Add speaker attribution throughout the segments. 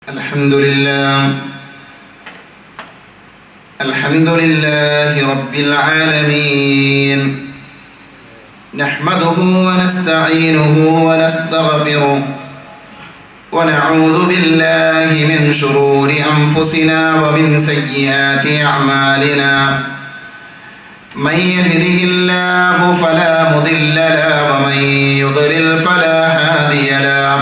Speaker 1: الحمد لله رب العالمين نحمده ونستعينه ونستغفره ونعوذ بالله من شرور أنفسنا ومن سيئات أعمالنا من يهده الله فلا مضل له ومن يضلل فلا هادي له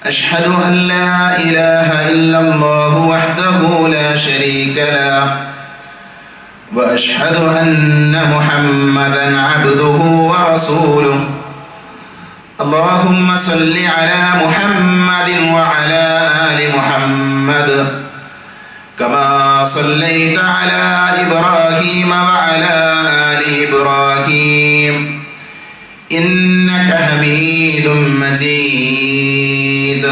Speaker 1: أشهد أن لا إله إلا الله وحده لا شريك له وأشهد أن محمدا عبده ورسوله اللهم صل على محمد وعلى آل محمد كما صليت على إبراهيم وعلى آل إبراهيم إنك حميد مجيد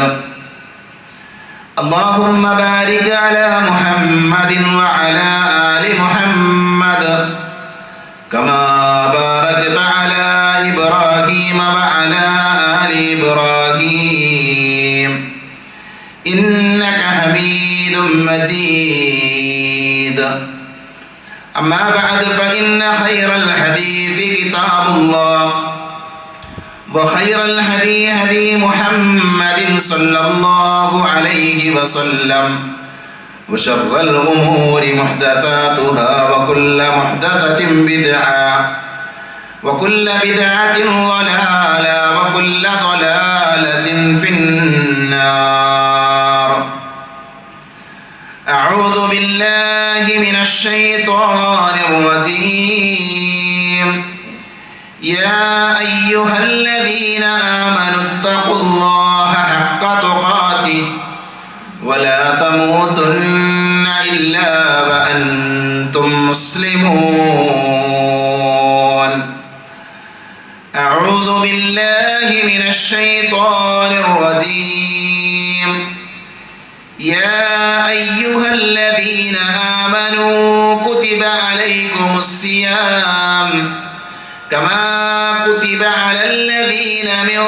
Speaker 1: اللهم بارك على محمد وعلى آل محمد كما باركت على إبراهيم وعلى آل إبراهيم إنك حميد مجيد أما بعد فإن خير الحديث كتاب الله وخير الهدي هدي محمد صلى الله عليه وسلم وشر الأمور محدثاتها وكل محدثة بدعة وكل بدعة ضلالة وكل ضلالة في النار أعوذ بالله من الشيطان الرجيم يا أيها الذين آمنوا اتقوا الله حق تقاته ولا تموتن إلا وأنتم مسلمون أعوذ بالله من الشيطان الرجيم يا أيها الذين آمنوا كتب عليكم الصيام كما كتب على الذين من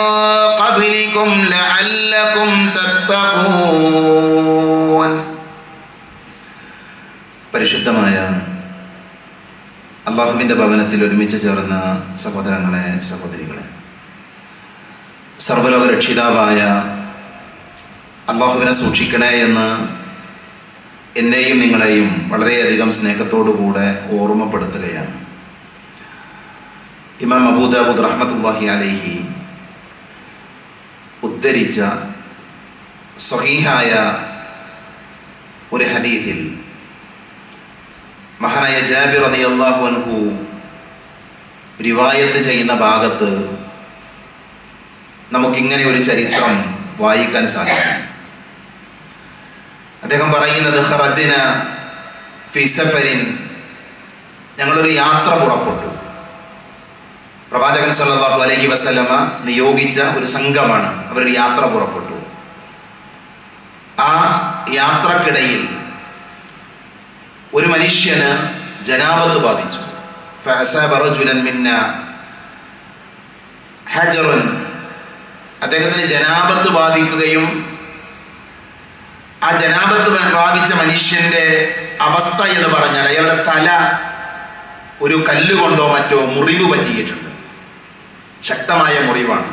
Speaker 1: قبلكم لعلكم تتقون പരിശുദ്ധമായ അല്ലാഹുവിൻ്റെ ഭവനത്തിൽ ഒരുമിച്ച് ചേർന്ന സഹോദരങ്ങളെ സഹോദരികളെ, സർവ്വലോക രക്ഷിതാവായ അല്ലാഹുവിനെ സൂക്ഷിക്കണേ എന്ന് എന്നെയും നിങ്ങളെയും വളരെയധികം സ്നേഹത്തോടുകൂടെ ഓർമ്മപ്പെടുത്തുകയാണ്. ഇമാം അബൂ ദാവൂദ് റഹ്മത്തുള്ളാഹി അലൈഹി ഉദ്ധരിച്ച സ്വഹീഹായ ഒരു ഹദീസിൽ മഹാനായ ജാബിർ റളിയല്ലാഹു അൻഹു റിവായത്ത് ചെയ്യുന്ന ഭാഗത്ത് നമുക്കിങ്ങനെ ഒരു ചരിത്രം വായിക്കാൻ സാധിക്കും. അദ്ദേഹം പറയുന്നത്, ഖറജന ഫി സഫരിൻ, ഞങ്ങളൊരു യാത്ര പുറപ്പെട്ടു. പ്രവാചകൻ സല്ലല്ലാഹു അലൈഹി വസല്ലമ നിയോഗിച്ച ഒരു സംഘമാണ്. അവരൊരു യാത്ര പുറപ്പെട്ടു. ആ യാത്രക്കിടയിൽ ഒരു മനുഷ്യന് ജനാബത്ത് ബാധിച്ചു. ഫഅസാബ റജുലൻ മിന്ന ഹജറുൻ, അദ്ദേഹത്തിന് ജനാബത്ത് ബാധിക്കുകയും ആ ജനാബത്ത് ബാധിച്ച മനുഷ്യന്റെ അവസ്ഥ എന്ന് പറഞ്ഞാൽ അയാളുടെ തല ഒരു കല്ലുകൊണ്ടോ മറ്റോ മുറിവ് പറ്റിയിട്ടുണ്ട്. ശക്തമായ മുറിവാണ്.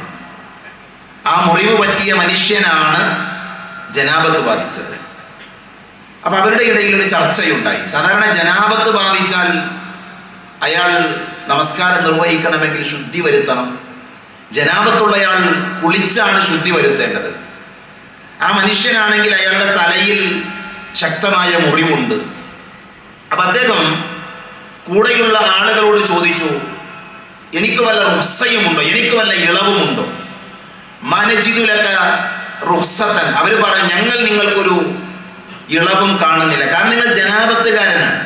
Speaker 1: ആ മുറിവ് പറ്റിയ മനുഷ്യനാണ് ജനാബത്ത് ബാധിച്ചത്. അപ്പൊ അവരുടെ ഇടയിൽ ഒരു ചർച്ചയുണ്ടായി. സാധാരണ ജനാബത്ത് ബാധിച്ചാൽ അയാൾ നമസ്കാരം നിർവഹിക്കണമെങ്കിൽ ശുദ്ധി വരുത്തണം. ജനാബത്തുള്ളയാൾ കുളിച്ചാണ് ശുദ്ധി വരുത്തേണ്ടത്. ആ മനുഷ്യനാണെങ്കിൽ അയാളുടെ തലയിൽ ശക്തമായ മുറിവുണ്ട്. അപ്പൊ അദ്ദേഹം കൂടെയുള്ള ആളുകളോട് ചോദിച്ചു, എനിക്ക് വല്ല റുഖ്സയുമുണ്ടോ, എനിക്ക് വല്ല ഇളവുമുണ്ടോ? മനജിദുലക റുഖ്സതൻ, അവർ പറഞ്ഞു, ഞങ്ങൾ നിങ്ങൾക്കൊരു ഇളവും കാണുന്നില്ല. കാരണം നിങ്ങൾ ജനാബത്തുകാരനാണ്.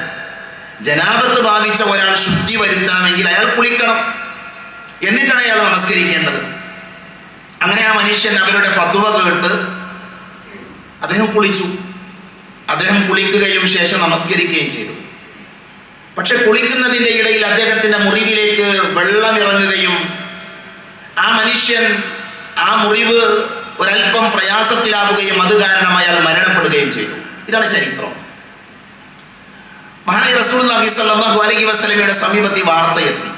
Speaker 1: ജനാബത്ത് ബാധിച്ച ഒരാൾ ശുദ്ധി വരുത്തണമെങ്കിൽ അയാൾ കുളിക്കണം, എന്നിട്ടാണ് അയാൾ നമസ്കരിക്കേണ്ടത്. അങ്ങനെ ആ മനുഷ്യൻ അവരുടെ ഫത്വ കേട്ട് അദ്ദേഹം കുളിച്ചു. അദ്ദേഹം കുളിക്കുകയും ശേഷം നമസ്കരിക്കുകയും ചെയ്തു. പക്ഷെ കുളിക്കുന്നതിൻ്റെ ഇടയിൽ അദ്ദേഹത്തിൻ്റെ മുറിവിലേക്ക് വെള്ളം ഇറങ്ങുകയും ആ മനുഷ്യൻ ആ മുറിവ് ഒരല്പം പ്രയാസത്തിലാവുകയും അത് കാരണം അയാൾ മരണപ്പെടുകയും ചെയ്തു. ഇതാണ് ചരിത്രം. മഹാനായ റസൂലുള്ളാഹി സ്വല്ലല്ലാഹു അലൈഹി വസല്ലമയുടെ സമീപത്ത് ഈ വാർത്തയെത്തി.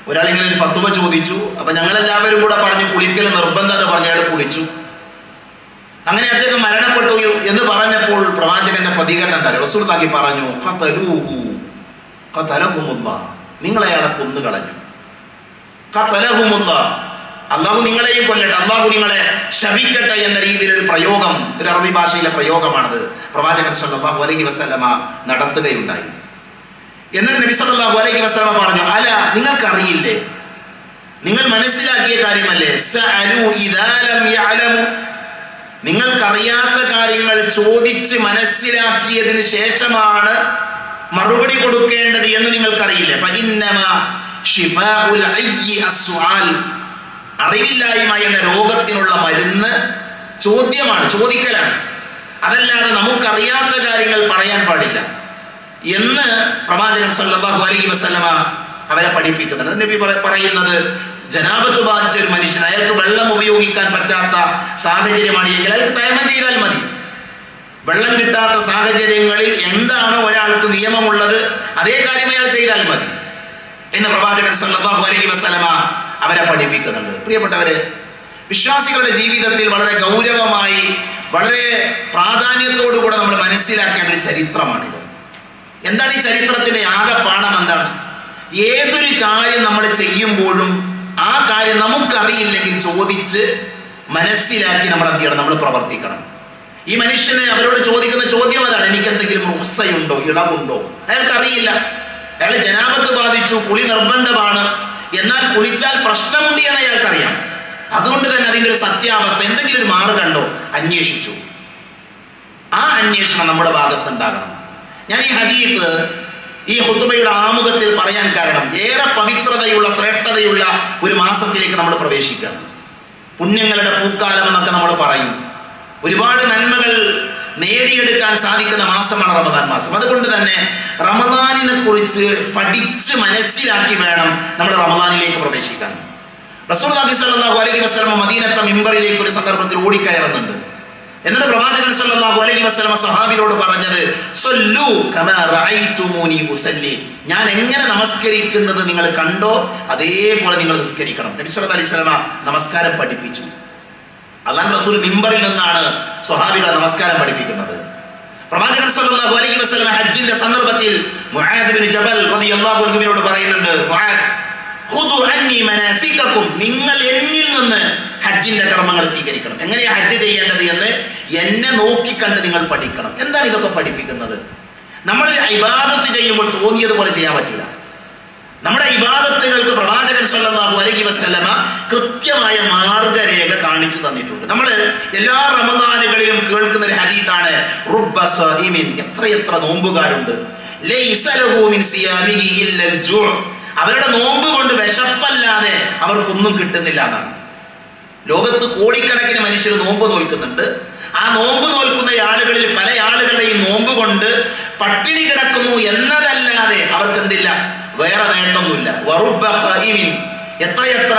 Speaker 1: ഒരാളിങ്ങനെ ഒരു ഫത്വ ചോദിച്ചു. അപ്പൊ ഞങ്ങളെല്ലാവരും കൂടെ പറഞ്ഞു കുളിക്കൽ നിർബന്ധത പറഞ്ഞു. അയാൾ കുളിച്ചു. അങ്ങനെ അദ്ദേഹം മരണപ്പെട്ടു എന്ന് പറഞ്ഞപ്പോൾ പ്രവാചകന്റെ പ്രതികരണം എന്താ? റസൂലുള്ളാഹി പറഞ്ഞു, ഖതലൂഹു ഖതലഹുമുല്ലാഹ്, നിങ്ങൾ അയാളെ കൊന്നുകളഞ്ഞു. ഖതലഹുമുല്ലാഹ്, അല്ലാഹു നിങ്ങളെയും കൊല്ലട്ടെ, അല്ലാഹു നിങ്ങളെ ശപിക്കട്ടെ എന്ന രീതിയിൽ ഒരു പ്രയോഗം, ഒരു അറബി ഭാഷയിലെ പ്രയോഗമാണത് പ്രവാചകൻ സല്ലല്ലാഹു അലൈഹി വസല്ലമ നടത്തുകയുണ്ടായി. എന്നിട്ട് നബി സല്ലല്ലാഹു അലൈഹി വസല്ലമ പറഞ്ഞു, അല നിങ്ങൾക്കറിയില്ലേ, നിങ്ങൾ മനസ്സിലാക്കിയ കാര്യമല്ലേ, സഅലു ഇദാ ലം യഅലമു, നിങ്ങൾക്കറിയാത്ത കാര്യങ്ങൾ ചോദിച്ച് മനസ്സിലാക്കിയതിന് ശേഷമാണ് മറുപടി കൊടുക്കേണ്ടത് എന്ന് നിങ്ങൾക്കറിയില്ലേ. ഫഇന്നമാ ശിഫാഉൽ അയ്യി അസ്സുആൽ, അറിവില്ലായ്മ എന്ന രോഗത്തിനുള്ള മരുന്ന് ചോദ്യമാണ്, ചോദിക്കലാണ്. അതല്ലാതെ നമുക്കറിയാത്ത കാര്യങ്ങൾ പറയാൻ പാടില്ല എന്ന് പ്രവാചകൻ സല്ലല്ലാഹു അലൈഹി വസല്ലമ അവരെ പഠിപ്പിക്കുന്നുണ്ട്. നബി പറയുന്നത്, ജനാബത്ത് ബാധിച്ച ഒരു മനുഷ്യൻ, അയാൾക്ക് വെള്ളം ഉപയോഗിക്കാൻ പറ്റാത്ത സാഹചര്യമാണ് എങ്കിൽ അയാൾക്ക് തയമ്മം ചെയ്താൽ മതി. വെള്ളം കിട്ടാത്ത സാഹചര്യങ്ങളിൽ എന്താണോ ഒരാൾക്ക് നിയമമുള്ളത് അതേ കാര്യം അയാൾ ചെയ്താൽ മതി എന്ന് പ്രവാചകൻ സല്ലല്ലാഹു അലൈഹി വസല്ലമ അവരെ പഠിപ്പിക്കുന്നുണ്ട്. പ്രിയപ്പെട്ടവരെ, വിശ്വാസികളുടെ ജീവിതത്തിൽ വളരെ ഗൗരവമായി, വളരെ പ്രാധാന്യത്തോടുകൂടെ നമ്മൾ മനസ്സിലാക്കേണ്ട ഒരു ചരിത്രമാണിത്. എന്താണ് ഈ ചരിത്രത്തിന്റെ ആകെ പാഠം? എന്താണ്? ഏതൊരു കാര്യം നമ്മൾ ചെയ്യുമ്പോഴും ആ കാര്യം നമുക്കറിയില്ലെങ്കിൽ ചോദിച്ച് മനസ്സിലാക്കി നമ്മൾ എന്ത് ചെയ്യണം? നമ്മൾ പ്രവർത്തിക്കണം. ഈ മനുഷ്യനെ അവരോട് ചോദിക്കുന്ന ചോദ്യം അതാണ്, എനിക്ക് എന്തെങ്കിലും റുഖ്സയുണ്ടോ, ഇളവുണ്ടോ? അയാൾക്കറിയില്ല. അയാൾ ജനാബത്ത് ബാധിച്ചു, കുളി നിർബന്ധമാണ്, എന്നാൽ കുളിച്ചാൽ പ്രശ്നമുണ്ട് എന്ന് അയാൾക്കറിയാം. അതുകൊണ്ട് തന്നെ അതിൻ്റെ ഒരു സത്യാവസ്ഥ, എന്തെങ്കിലും ഒരു മാർഗമുണ്ടോ അന്വേഷിച്ചു. ആ അന്വേഷണം നമ്മുടെ ഭാഗത്തുണ്ടാകണം. ഞാൻ ഈ ഹദീത്ത് ഈ ഖുതുബയുടെ ആമുഖത്തിൽ പറയാൻ കാരണം, ഏറെ പവിത്രതയുള്ള ശ്രേഷ്ഠതയുള്ള ഒരു മാസത്തിലേക്ക് നമ്മൾ പ്രവേശിക്കണം. പുണ്യങ്ങളുടെ പൂക്കാലം എന്നൊക്കെ നമ്മൾ പറയും. ഒരുപാട് നന്മകൾ നേടിയെടുക്കാൻ സാധിക്കുന്ന മാസമാണ് റമദാൻ മാസം. അതുകൊണ്ട് തന്നെ റമദാനിനെ കുറിച്ച് പഠിച്ച് മനസ്സിലാക്കി വേണം നമ്മൾ റമദാനിലേക്ക് പ്രവേശിക്കാൻ. റസൂലുള്ളാഹി സ്വല്ലല്ലാഹു അലൈഹി വസല്ലം മദീനത്തെ മിമ്പറിലേക്ക് ഒരു സന്ദർഭത്തിൽ ഓടിക്കയറുന്നുണ്ട്. എന്നിട്ട് പ്രവാചകൻ സല്ലല്ലാഹു അലൈഹി വസല്ലം സഹാബികളോട് പറഞ്ഞത്, സല്ലു കമാ റഅയ്തുമൂനി ഉസല്ലി, ഞാൻ എങ്ങനെ നമസ്കരിക്കുന്നത് നിങ്ങൾ കണ്ടോ അതേപോലെ നിങ്ങൾ നിസ്കരിക്കണം. നബി സല്ലല്ലാഹു അലൈഹി വസല്ലം നമസ്കാരം പഠിപ്പിച്ചു. അല്ലാഹു റസൂൽ മിമ്പറിൽ നിന്നാണ് സ്വഹാബികളെ നമസ്കാരം പഠിപ്പിക്കുന്നത്. പ്രവാചകൻ സല്ലല്ലാഹു അലൈഹി വസല്ലം ഹജ്ജിന്റെ സന്ദർഭത്തിൽ മുആദ് ബിൻ ജബൽ റളിയല്ലാഹു അൻഹുവിനോട് പറയുന്നുണ്ട്, മുആദ് ഖുദു അന്നി മനാസികകും, നിങ്ങൾ എന്നിൽ നിന്ന് ഹജ്ജിന്റെ കർമ്മങ്ങൾ സ്വീകരിക്കണം. എങ്ങനെയാ ഹജ്ജ് ചെയ്യേണ്ടത് എന്ന് എന്നെ നോക്കിക്കണ്ട് നിങ്ങൾ പഠിക്കണം. എന്താണ് ഇതൊക്കെ പഠിപ്പിക്കുന്നത്? നമ്മൾ ഇബാദത്ത് ചെയ്യുമ്പോൾ തോന്നിയതുപോലെ ചെയ്യാൻ പറ്റില്ല. നമ്മുടെ ഇബാദത്തുകൾക്ക് പ്രവാചകൻ സല്ലല്ലാഹു അലൈഹി വസല്ലമ കൃത്യമായ മാർഗരേഖ കാണിച്ചു തന്നിട്ടുണ്ട്. നമ്മൾ എല്ലാ റമദാനുകളിലും കേൾക്കുന്ന ഒരു ഹദീത്താണ്, റുബ്ബ സ്വഈമിൻ, എത്രയെത്ര നോമ്പുകാരുണ്ട്, ലൈസ ലഹു മിൻ സിയാമിഹി ഇല്ലൽ ജൂ, അവരുടെ നോമ്പ് കൊണ്ട് വിശപ്പല്ലാതെ അവർക്കൊന്നും കിട്ടുന്നില്ല എന്നാണ്. ലോകത്ത് കോടിക്കണക്കിന് മനുഷ്യർ നോമ്പ് നോൽക്കുന്നുണ്ട്. ആ നോമ്പ് നോൽക്കുന്ന ആളുകളിൽ പല ആളുകളുടെയും നോമ്പ് കൊണ്ട് പട്ടിണി കിടക്കുന്നു എന്നതല്ലാതെ അവർക്ക് എന്തില്ല, വേറെ നേട്ടമൊന്നുമില്ല. വറുബ്ബ ഖായിമിൻ, എത്രയെത്ര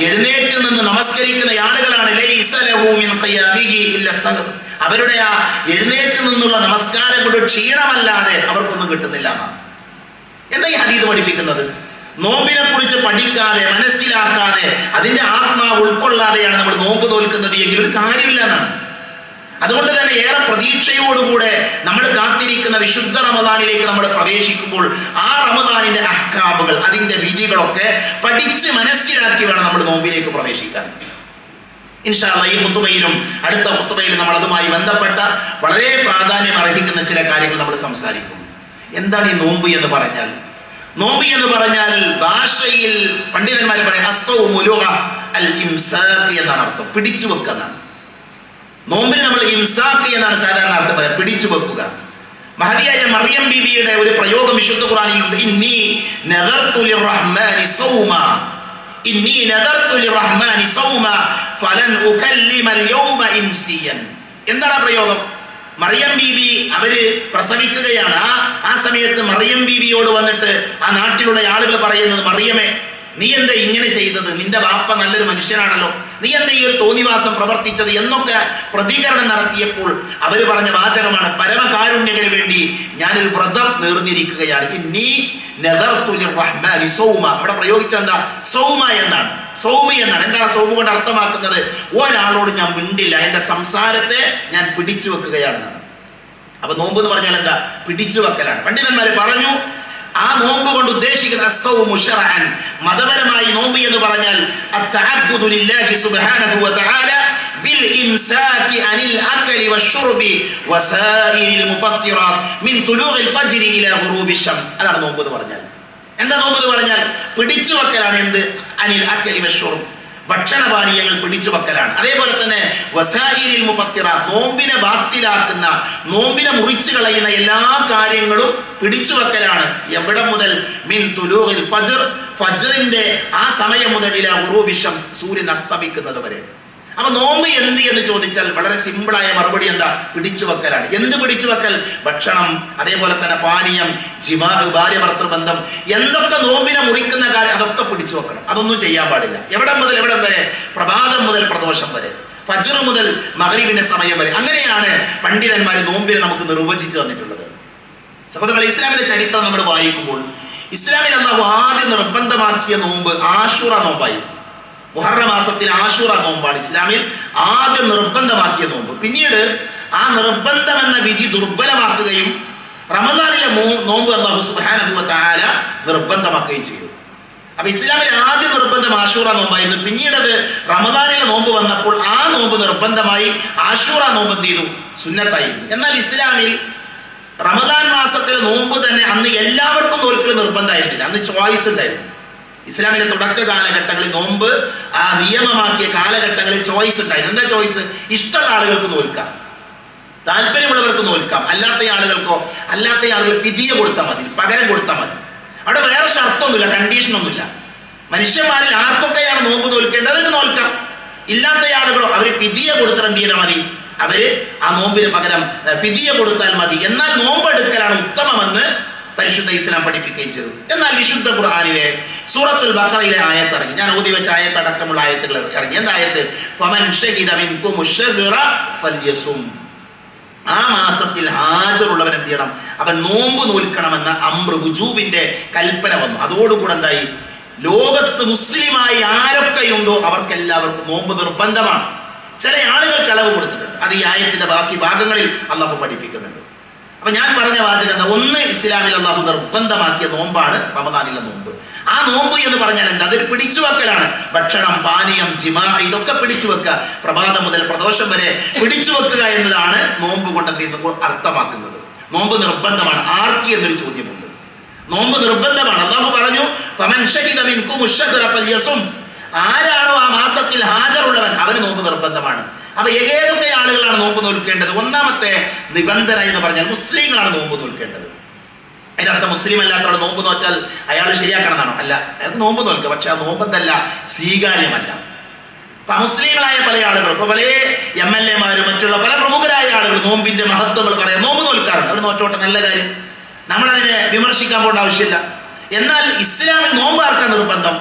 Speaker 1: എഴുന്നേറ്റ് നിന്ന് നമസ്കരിക്കുന്ന ആളുകളാണ്, ലൈസ ലഹു മിൻ ഖിയാമിഹി ഇല്ല സഹർ, അവരുടെ ആ എഴുന്നേറ്റ് നിന്നുള്ള നമസ്കാരം കൊണ്ട് ക്ഷീണമല്ലാതെ അവർക്കൊന്നും കിട്ടുന്നില്ല എന്നാണ്. എന്താ ഈ ഹദീസ് പഠിപ്പിക്കുന്നത്? നോമ്പിനെ കുറിച്ച് പഠിക്കാതെ, മനസ്സിലാക്കാതെ, അതിന്റെ ആത്മാവ് ഉൾക്കൊള്ളാതെയാണ് നമ്മൾ നോമ്പ് തോൽക്കുന്നത് എങ്കിൽ ഒരു കാര്യമില്ല എന്നാണ്. അതുകൊണ്ട് തന്നെ ഏറെ പ്രതീക്ഷയോടുകൂടെ നമ്മൾ കാത്തിരിക്കുന്ന വിശുദ്ധ റമദാനിലേക്ക് നമ്മൾ പ്രവേശിക്കുമ്പോൾ ആ റമദാനിന്റെ അഹ്കാമുകൾ, അതിന്റെ വിധികളൊക്കെ പഠിച്ച് മനസ്സിലാക്കി വേണം നമ്മൾ നോമ്പിലേക്ക് പ്രവേശിക്കാൻ. ഇൻഷാ അല്ലാഹ് ഈ ഖുതുബയിലും അടുത്ത ഖുതുബയിലും നമ്മൾ അതുമായി ബന്ധപ്പെട്ട വളരെ പ്രാധാന്യം അർഹിക്കുന്ന ചില കാര്യങ്ങൾ നമ്മൾ സംസാരിക്കും. എന്താണ് ഈ നോമ്പ് എന്ന് പറഞ്ഞാൽ? നോമ്പ് എന്ന് പറഞ്ഞാൽ ഭാഷയിൽ പണ്ഡിതന്മാർ പറയാം അസ്സൗമു ലുഗ അൽ ഇംസാഖ് എന്നാണ് അർത്ഥം, പിടിച്ചു വെക്കുക എന്നാണ്. നോമ്പിന് നമ്മൾ ഇംസാഖ് എന്നാണ് സാധാരണ അർത്ഥം പറയാം, പിടിച്ചു വെക്കുക. മഹദിയായ മറിയം ബീബിയുടെ ഒരു പ്രയോഗം വിശുദ്ധ ഖുർആനിലുണ്ട്, ഇന്നി നദർതു ലിർറഹ്മാനി സൗമ, ഇന്നി നദർതു ലിർറഹ്മാനി സൗമ ഫലൻ ഉകല്ലിമൽ യൗമ ഇൻസിയൻ. എന്താണ് ആ പ്രയോഗം? മറിയം ബീബി അവര് പ്രസവിക്കുകയാണ്. ആ സമയത്ത് മറിയം ബീബിയോട് വന്നിട്ട് ആ നാട്ടിലുള്ള ആളുകൾ പറയുന്നത്, മറിയമേ നീ എന്താ ഇങ്ങനെ ചെയ്തത്? നിന്റെ ബാപ്പ നല്ലൊരു മനുഷ്യനാണല്ലോ, നീ എന്താ ഈ ഒരു തോന്നിവാസം പ്രവർത്തിച്ചത് എന്നൊക്കെ പ്രതികരണം നടത്തിയപ്പോൾ അവർ പറഞ്ഞ വാചകമാണ്, പരമകാരുണ്യകന് വേണ്ടി ഞാനൊരു വ്രതം നേർന്നിരിക്കുകയാണ്. ഇന്നീ നദർതു ലിർറഹ്മാനി സൗമ. അവിടെ പ്രയോഗിച്ച എന്താ? സൗമ എന്നാണ്, സൗമി എന്നാണ്. എന്താണ് സൗമ കൊണ്ട് അർത്ഥമാക്കുന്നത്? ഒരാളോട് ഞാൻ മിണ്ടില്ല, എന്റെ സംസാരത്തെ ഞാൻ പിടിച്ചു വെക്കുകയാണെന്നാണ്. അപ്പൊ നോമ്പ് എന്ന് പറഞ്ഞാൽ എന്താ? പിടിച്ചു വെക്കലാണ്. പണ്ഡിതന്മാർ പറഞ്ഞു ആ നോമ്പ് കൊണ്ട് ഉദ്ദേശിക്കുന്ന അസ്സൗമു ശർഅൻ, മതപരമായി നോമ്പ് എന്ന് പറഞ്ഞാൽ അത്തഅബ്ബുദു ലില്ലാഹി സുബ്ഹാനഹു വ തആല ബിൽ ഇംസാകി അനിൽ അക്ലി വശുർബി വസായിരിൽ മുഫത്തിറാത്ത് മിൻ തുലൂഇൽ ഫജ്രി ഇലാ ഗുറൂബി ശംസ്. അതാണ് നോമ്പ് എന്ന് പറഞ്ഞാൽ. എന്താ നോമ്പ് എന്ന് പറഞ്ഞാൽ? പിടിച്ചു വെക്കലാണ്. എന്ത്? അനിൽ അക്ലി വശുർബ്, ഭക്ഷണപാനീയങ്ങൾ പിടിച്ചു വെക്കലാണ്. അതേപോലെ തന്നെ വസായിരിൽ മുഫത്തിറാത്ത്, നോമ്പിനെ ബാത്തിലാക്കുന്ന, നോമ്പിനെ മുറിച്ചു കളയുന്ന എല്ലാ കാര്യങ്ങളും പിടിച്ചു വെക്കലാണ്. എവിടെ മുതൽ? മിൻ തുലൂഇൽ ഫജ്ർ, ഫജ്റിന്റെ ആ സമയം മുതൽ ഇലാ ഗുറൂബി ശംസ്, സൂര്യൻ അസ്തമിക്കുന്നത് വരെ. അപ്പൊ നോമ്പ് എന്ത് എന്ന് ചോദിച്ചാൽ വളരെ സിമ്പിളായ മറുപടി എന്താ? പിടിച്ചു വെക്കലാണ്. എന്ത് പിടിച്ചു വെക്കൽ? ഭക്ഷണം, അതേപോലെ തന്നെ പാനീയം, ജിമാഅ്, ഭാര്യ ഭർത്തൃ ബന്ധം, എന്തൊക്കെ നോമ്പിനെ മുറിക്കുന്ന കാര്യം അതൊക്കെ പിടിച്ചു വെക്കണം. അതൊന്നും ചെയ്യാൻ പാടില്ല. എവിടെ മുതൽ എവിടെ വരെ? പ്രഭാതം മുതൽ പ്രദോഷം വരെ, ഫജ്ർ മുതൽ മഗ്രിബിന്റെ സമയം വരെ. അങ്ങനെയാണ് പണ്ഡിതന്മാർ നോമ്പിനെ നമുക്ക് നിർവചിച്ചു തന്നിട്ടുള്ളത്. സഹോദരങ്ങളെ, ഇസ്ലാമിന്റെ ചരിത്രം നമ്മൾ വായിക്കുമ്പോൾ ഇസ്ലാമിൽ അല്ലാഹു ആദ്യം നിർബന്ധമാക്കിയ നോമ്പ് ആശൂറ നോമ്പായിരുന്നു. മുഹറം മാസത്തിൽ ആശൂറ നോമ്പാണ് ഇസ്ലാമിൽ ആദ്യം നിർബന്ധമാക്കിയ നോമ്പ്. പിന്നീട് ആ നിർബന്ധം എന്ന വിധി ദുർബലമാക്കുകയും റമദാനിലെ നോമ്പ് അല്ലാഹു സുബ്ഹാനഹു വ തആല നിർബന്ധമാക്കുകയും ചെയ്തു. അപ്പൊ ഇസ്ലാമിൽ ആദ്യം നിർബന്ധം ആശൂറ നോമ്പായിരുന്നു. പിന്നീട് അത് റമദാനിലെ നോമ്പ് വന്നപ്പോൾ ആ നോമ്പ് നിർബന്ധമായി. ആശൂറ നോമ്പ് എന്ത് ചെയ്തു? സുന്നത്തായിരുന്നു. എന്നാൽ ഇസ്ലാമിൽ റമദാൻ മാസത്തിലെ നോമ്പ് തന്നെ അന്ന് എല്ലാവർക്കും നോൽക്കൽ നിർബന്ധമായിരുന്നില്ല. അന്ന് ചോയ്സ് ഉണ്ടായിരുന്നു. ഇസ്ലാമിലെ തുടക്ക കാലഘട്ടങ്ങളിൽ നോമ്പ് ആ നിയമമാക്കിയ കാലഘട്ടങ്ങളിൽ ചോയ്സ് ഉണ്ടായിരുന്നു. എന്താ ചോയ്സ്? ഇഷ്ടമുള്ള ആളുകൾക്ക് നോൽക്കാം, താല്പര്യമുള്ളവർക്ക് നോൽക്കാം, അല്ലാത്ത ആളുകൾ ഫിദിയ കൊടുത്താൽ മതി, പകരം കൊടുത്താൽ മതി. അവിടെ വേറെ ഷർത്തൊന്നുമില്ല, കണ്ടീഷനൊന്നുമില്ല. മനുഷ്യന്മാരിൽ ആർക്കൊക്കെയാണ് നോമ്പ് നോൽക്കേണ്ടത് അവർക്ക് നോൽക്കാം. ഇല്ലാത്ത ആളുകളോ അവർ ഫിദിയ കൊടുത്താൽ എന്ത് ചെയ്താൽ മതി? അവര് ആ നോമ്പിന് പകരം ഫിദിയ കൊടുത്താൽ മതി. എന്നാൽ നോമ്പ് എടുക്കലാണ് ഉത്തമമെന്ന് പരിശുദ്ധ ഇസ്ലാം പഠിപ്പിക്കുകയും ചെയ്തു. എന്നാൽ വിശുദ്ധ ഖുർആനിലെ സൂറത്തുൽ ബഖറയിലെ ആയത്ത് ഇറങ്ങി. ഞാൻ ഓതി വെച്ച ആയത്ത് അടക്കമുള്ള ആയത്തുകൾ ഇറങ്ങി. എന്താ ആയത്ത്? ഫമൻ ഷഹിദ മിൻകും അശ്ശഹ്റ ഫൽയസും. ആ മാസത്തിൽ ഹാജറുള്ളവൻ എന്ത് ചെയ്യണം? അവൻ നോമ്പ് നോൽക്കണമെന്ന അംറ് വുജൂബിന്റെ കൽപ്പന വന്നു. അതോടുകൂടെ എന്തായി? ലോകത്ത് മുസ്ലിമായി ആരൊക്കെയുണ്ടോ അവർക്കെല്ലാവർക്കും നോമ്പ് നിർബന്ധമാണ്. ചില ആളുകൾ കളവ് കൊടുത്തിട്ടുണ്ട്. അത് ഈ ആയത്തിന്റെ ബാക്കി ഭാഗങ്ങളിൽ അല്ലാഹു പഠിപ്പിക്കുന്നുണ്ട്. അപ്പൊ ഞാൻ പറഞ്ഞ വാചകം ഒന്ന്, ഇസ്ലാമിൽ അല്ലാഹു നിർബന്ധമാക്കിയ നോമ്പാണ് റമദാനിലെ നോമ്പ്. ആ നോമ്പ് എന്ന് പറഞ്ഞാൽ എന്താ? അതൊരു പിടിച്ചു വെക്കലാണ്. ഭക്ഷണം, പാനീയം, ജിമാഅ് ഇതൊക്കെ പിടിച്ചു വെക്കുക. പ്രഭാതം മുതൽ പ്രദോഷം വരെ പിടിച്ചു വെക്കുക എന്നതാണ് നോമ്പ് കൊണ്ട് എന്ത് ചെയ്യുമ്പോൾ അർത്ഥമാക്കുന്നത്. നോമ്പ് നിർബന്ധമാണ്. ആർക്ക് എന്നൊരു ചോദ്യമുണ്ട്. നോമ്പ് നിർബന്ധമാണ്. അല്ലാഹു പറഞ്ഞു ഫമൻ ഷഹിദ മിൻകും അശ്ശഹ്റ ഫൽയസും. ആരാണോ ആ മാസത്തിൽ ഹാജറുള്ളവൻ അവന് നോമ്പ് നിർബന്ധമാണ്. അപ്പൊ ഏതൊക്കെ ആളുകളാണ് നോമ്പ് നോൽക്കേണ്ടത്? ഒന്നാമത്തെ നിബന്ധന എന്ന് പറഞ്ഞാൽ മുസ്ലിങ്ങളാണ് നോമ്പ് നോൽക്കേണ്ടത്. അതിനർത്ഥം മുസ്ലിം അല്ലാത്തവരുടെ നോമ്പ് നോറ്റാൽ അയാൾ ശരിയാക്കണം എന്നാണോ? അല്ല, അയാൾക്ക് നോമ്പ് നോൽക്കുക, പക്ഷെ ആ നോമ്പെന്തല്ല, സ്വീകാര്യമല്ല. അപ്പൊ മുസ്ലിങ്ങളായ പല ആളുകളും, ഇപ്പൊ പല MLA മാരും മറ്റുള്ള പല പ്രമുഖരായ ആളുകൾ നോമ്പിന്റെ മഹത്വങ്ങൾ പറയാം, നോമ്പ് നോൽക്കാറുണ്ട്. അവർ നോറ്റോട്ടെ, നല്ല കാര്യം, നമ്മളതിനെ വിമർശിക്കാൻ പോകേണ്ട ആവശ്യമില്ല. എന്നാൽ ഇസ്ലാമിൽ നോമ്പ് ആർക്കാണ് നിർബന്ധം?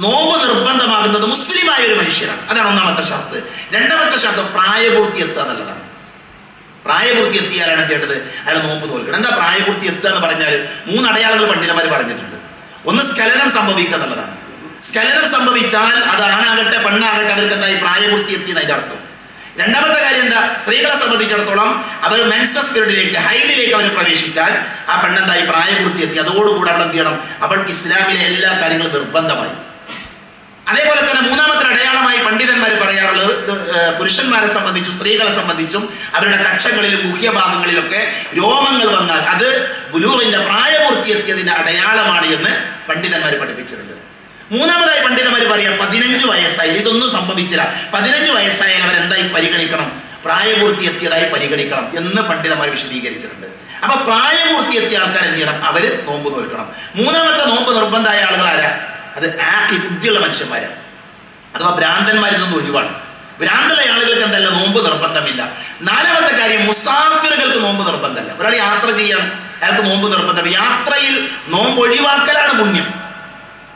Speaker 1: നോമ്പ് നിർബന്ധമാകുന്നത് മുസ്ലിമായ ഒരു മനുഷ്യരാണ്. അതാണ് ഒന്നാമത്തെ ഷർത്ത്. രണ്ടാമത്തെ ഷർത്ത് പ്രായപൂർത്തി എത്തുക എന്നുള്ളതാണ്. പ്രായപൂർത്തി എത്തിയാലാണ് എന്ത് ചെയ്യേണ്ടത്? അയാൾ നോമ്പ് നോൽക്കണം. എന്താ പ്രായപൂർത്തി എത്തുക എന്ന് പറഞ്ഞാൽ 3 അടയാളങ്ങൾ പണ്ഡിതന്മാർ പറഞ്ഞിട്ടുണ്ട്. ഒന്ന്, സ്ഖലനം സംഭവിക്കുക എന്നുള്ളതാണ്. സ്ഖലനം സംഭവിച്ചാൽ അത് ആണാകട്ടെ പെണ്ണാകട്ടെ അവർക്ക് എന്തായി? പ്രായപൂർത്തി എത്തിയെന്ന് അതിന്റെ അർത്ഥം. രണ്ടാമത്തെ കാര്യം എന്താ? സ്ത്രീകളെ സംബന്ധിച്ചിടത്തോളം അവർ മെൻസസ് പീരീഡിലേക്ക്, ഹൈദിലേക്ക് അവർ പ്രവേശിച്ചാൽ ആ പെണ്ണെന്തായി? പ്രായപൂർത്തി എത്തി. അതോടുകൂടെ അവൾ എന്ത് ചെയ്യണം? അവൾക്ക് ഇസ്ലാമിലെ എല്ലാ കാര്യങ്ങളും നിർബന്ധമായി. അതേപോലെ തന്നെ മൂന്നാമത്തെ അടയാളമായി പണ്ഡിതന്മാർ പറയാറുള്ളത് പുരുഷന്മാരെ സംബന്ധിച്ചും സ്ത്രീകളെ സംബന്ധിച്ചും അവരുടെ കക്ഷങ്ങളിലും ഗുഹ്യഭാഗങ്ങളിലൊക്കെ രോമങ്ങൾ വന്നാൽ അത് ബുലൂഗിന്റെ പ്രായപൂർത്തി എത്തിയതിന്റെ അടയാളമാണ് എന്ന് പണ്ഡിതന്മാർ പഠിപ്പിച്ചിട്ടുണ്ട്. മൂന്നാമതായി പണ്ഡിതന്മാർ പറയാം 15 വയസ്സായാലും ഇതൊന്നും സംഭവിച്ചില്ല, 15 വയസ്സായാലും അവരെന്തായി പരിഗണിക്കണം? പ്രായപൂർത്തി എത്തിയതായി പരിഗണിക്കണം എന്ന് പണ്ഡിതന്മാർ വിശദീകരിച്ചിട്ടുണ്ട്. അപ്പൊ പ്രായപൂർത്തി എത്തിയ ആൾക്കാർ എന്ത് ചെയ്യണം? അവര് നോമ്പ് നോൽക്കണം. മൂന്നാമത്തെ നോമ്പ് നിർബന്ധമായ ആളുകൾ ആരാ? അത് ബുദ്ധിയുള്ള മനുഷ്യന്മാരാണ്, അഥവാ ഭ്രാന്തന്മാരിൽ നിന്ന് ഒഴിവാണ്. ഭ്രാന്തല ആളുകൾക്ക് എന്തല്ല നോമ്പ് നിർബന്ധമില്ല. നാലാമത്തെ കാര്യം, മുസാഫിറുകൾക്ക് നോമ്പ് നിർബന്ധമല്ല. ഒരാൾ യാത്ര ചെയ്യണം, അയാൾക്ക് നോമ്പ് നിർബന്ധം. യാത്രയിൽ നോമ്പ് ഒഴിവാക്കലാണ് പുണ്യം.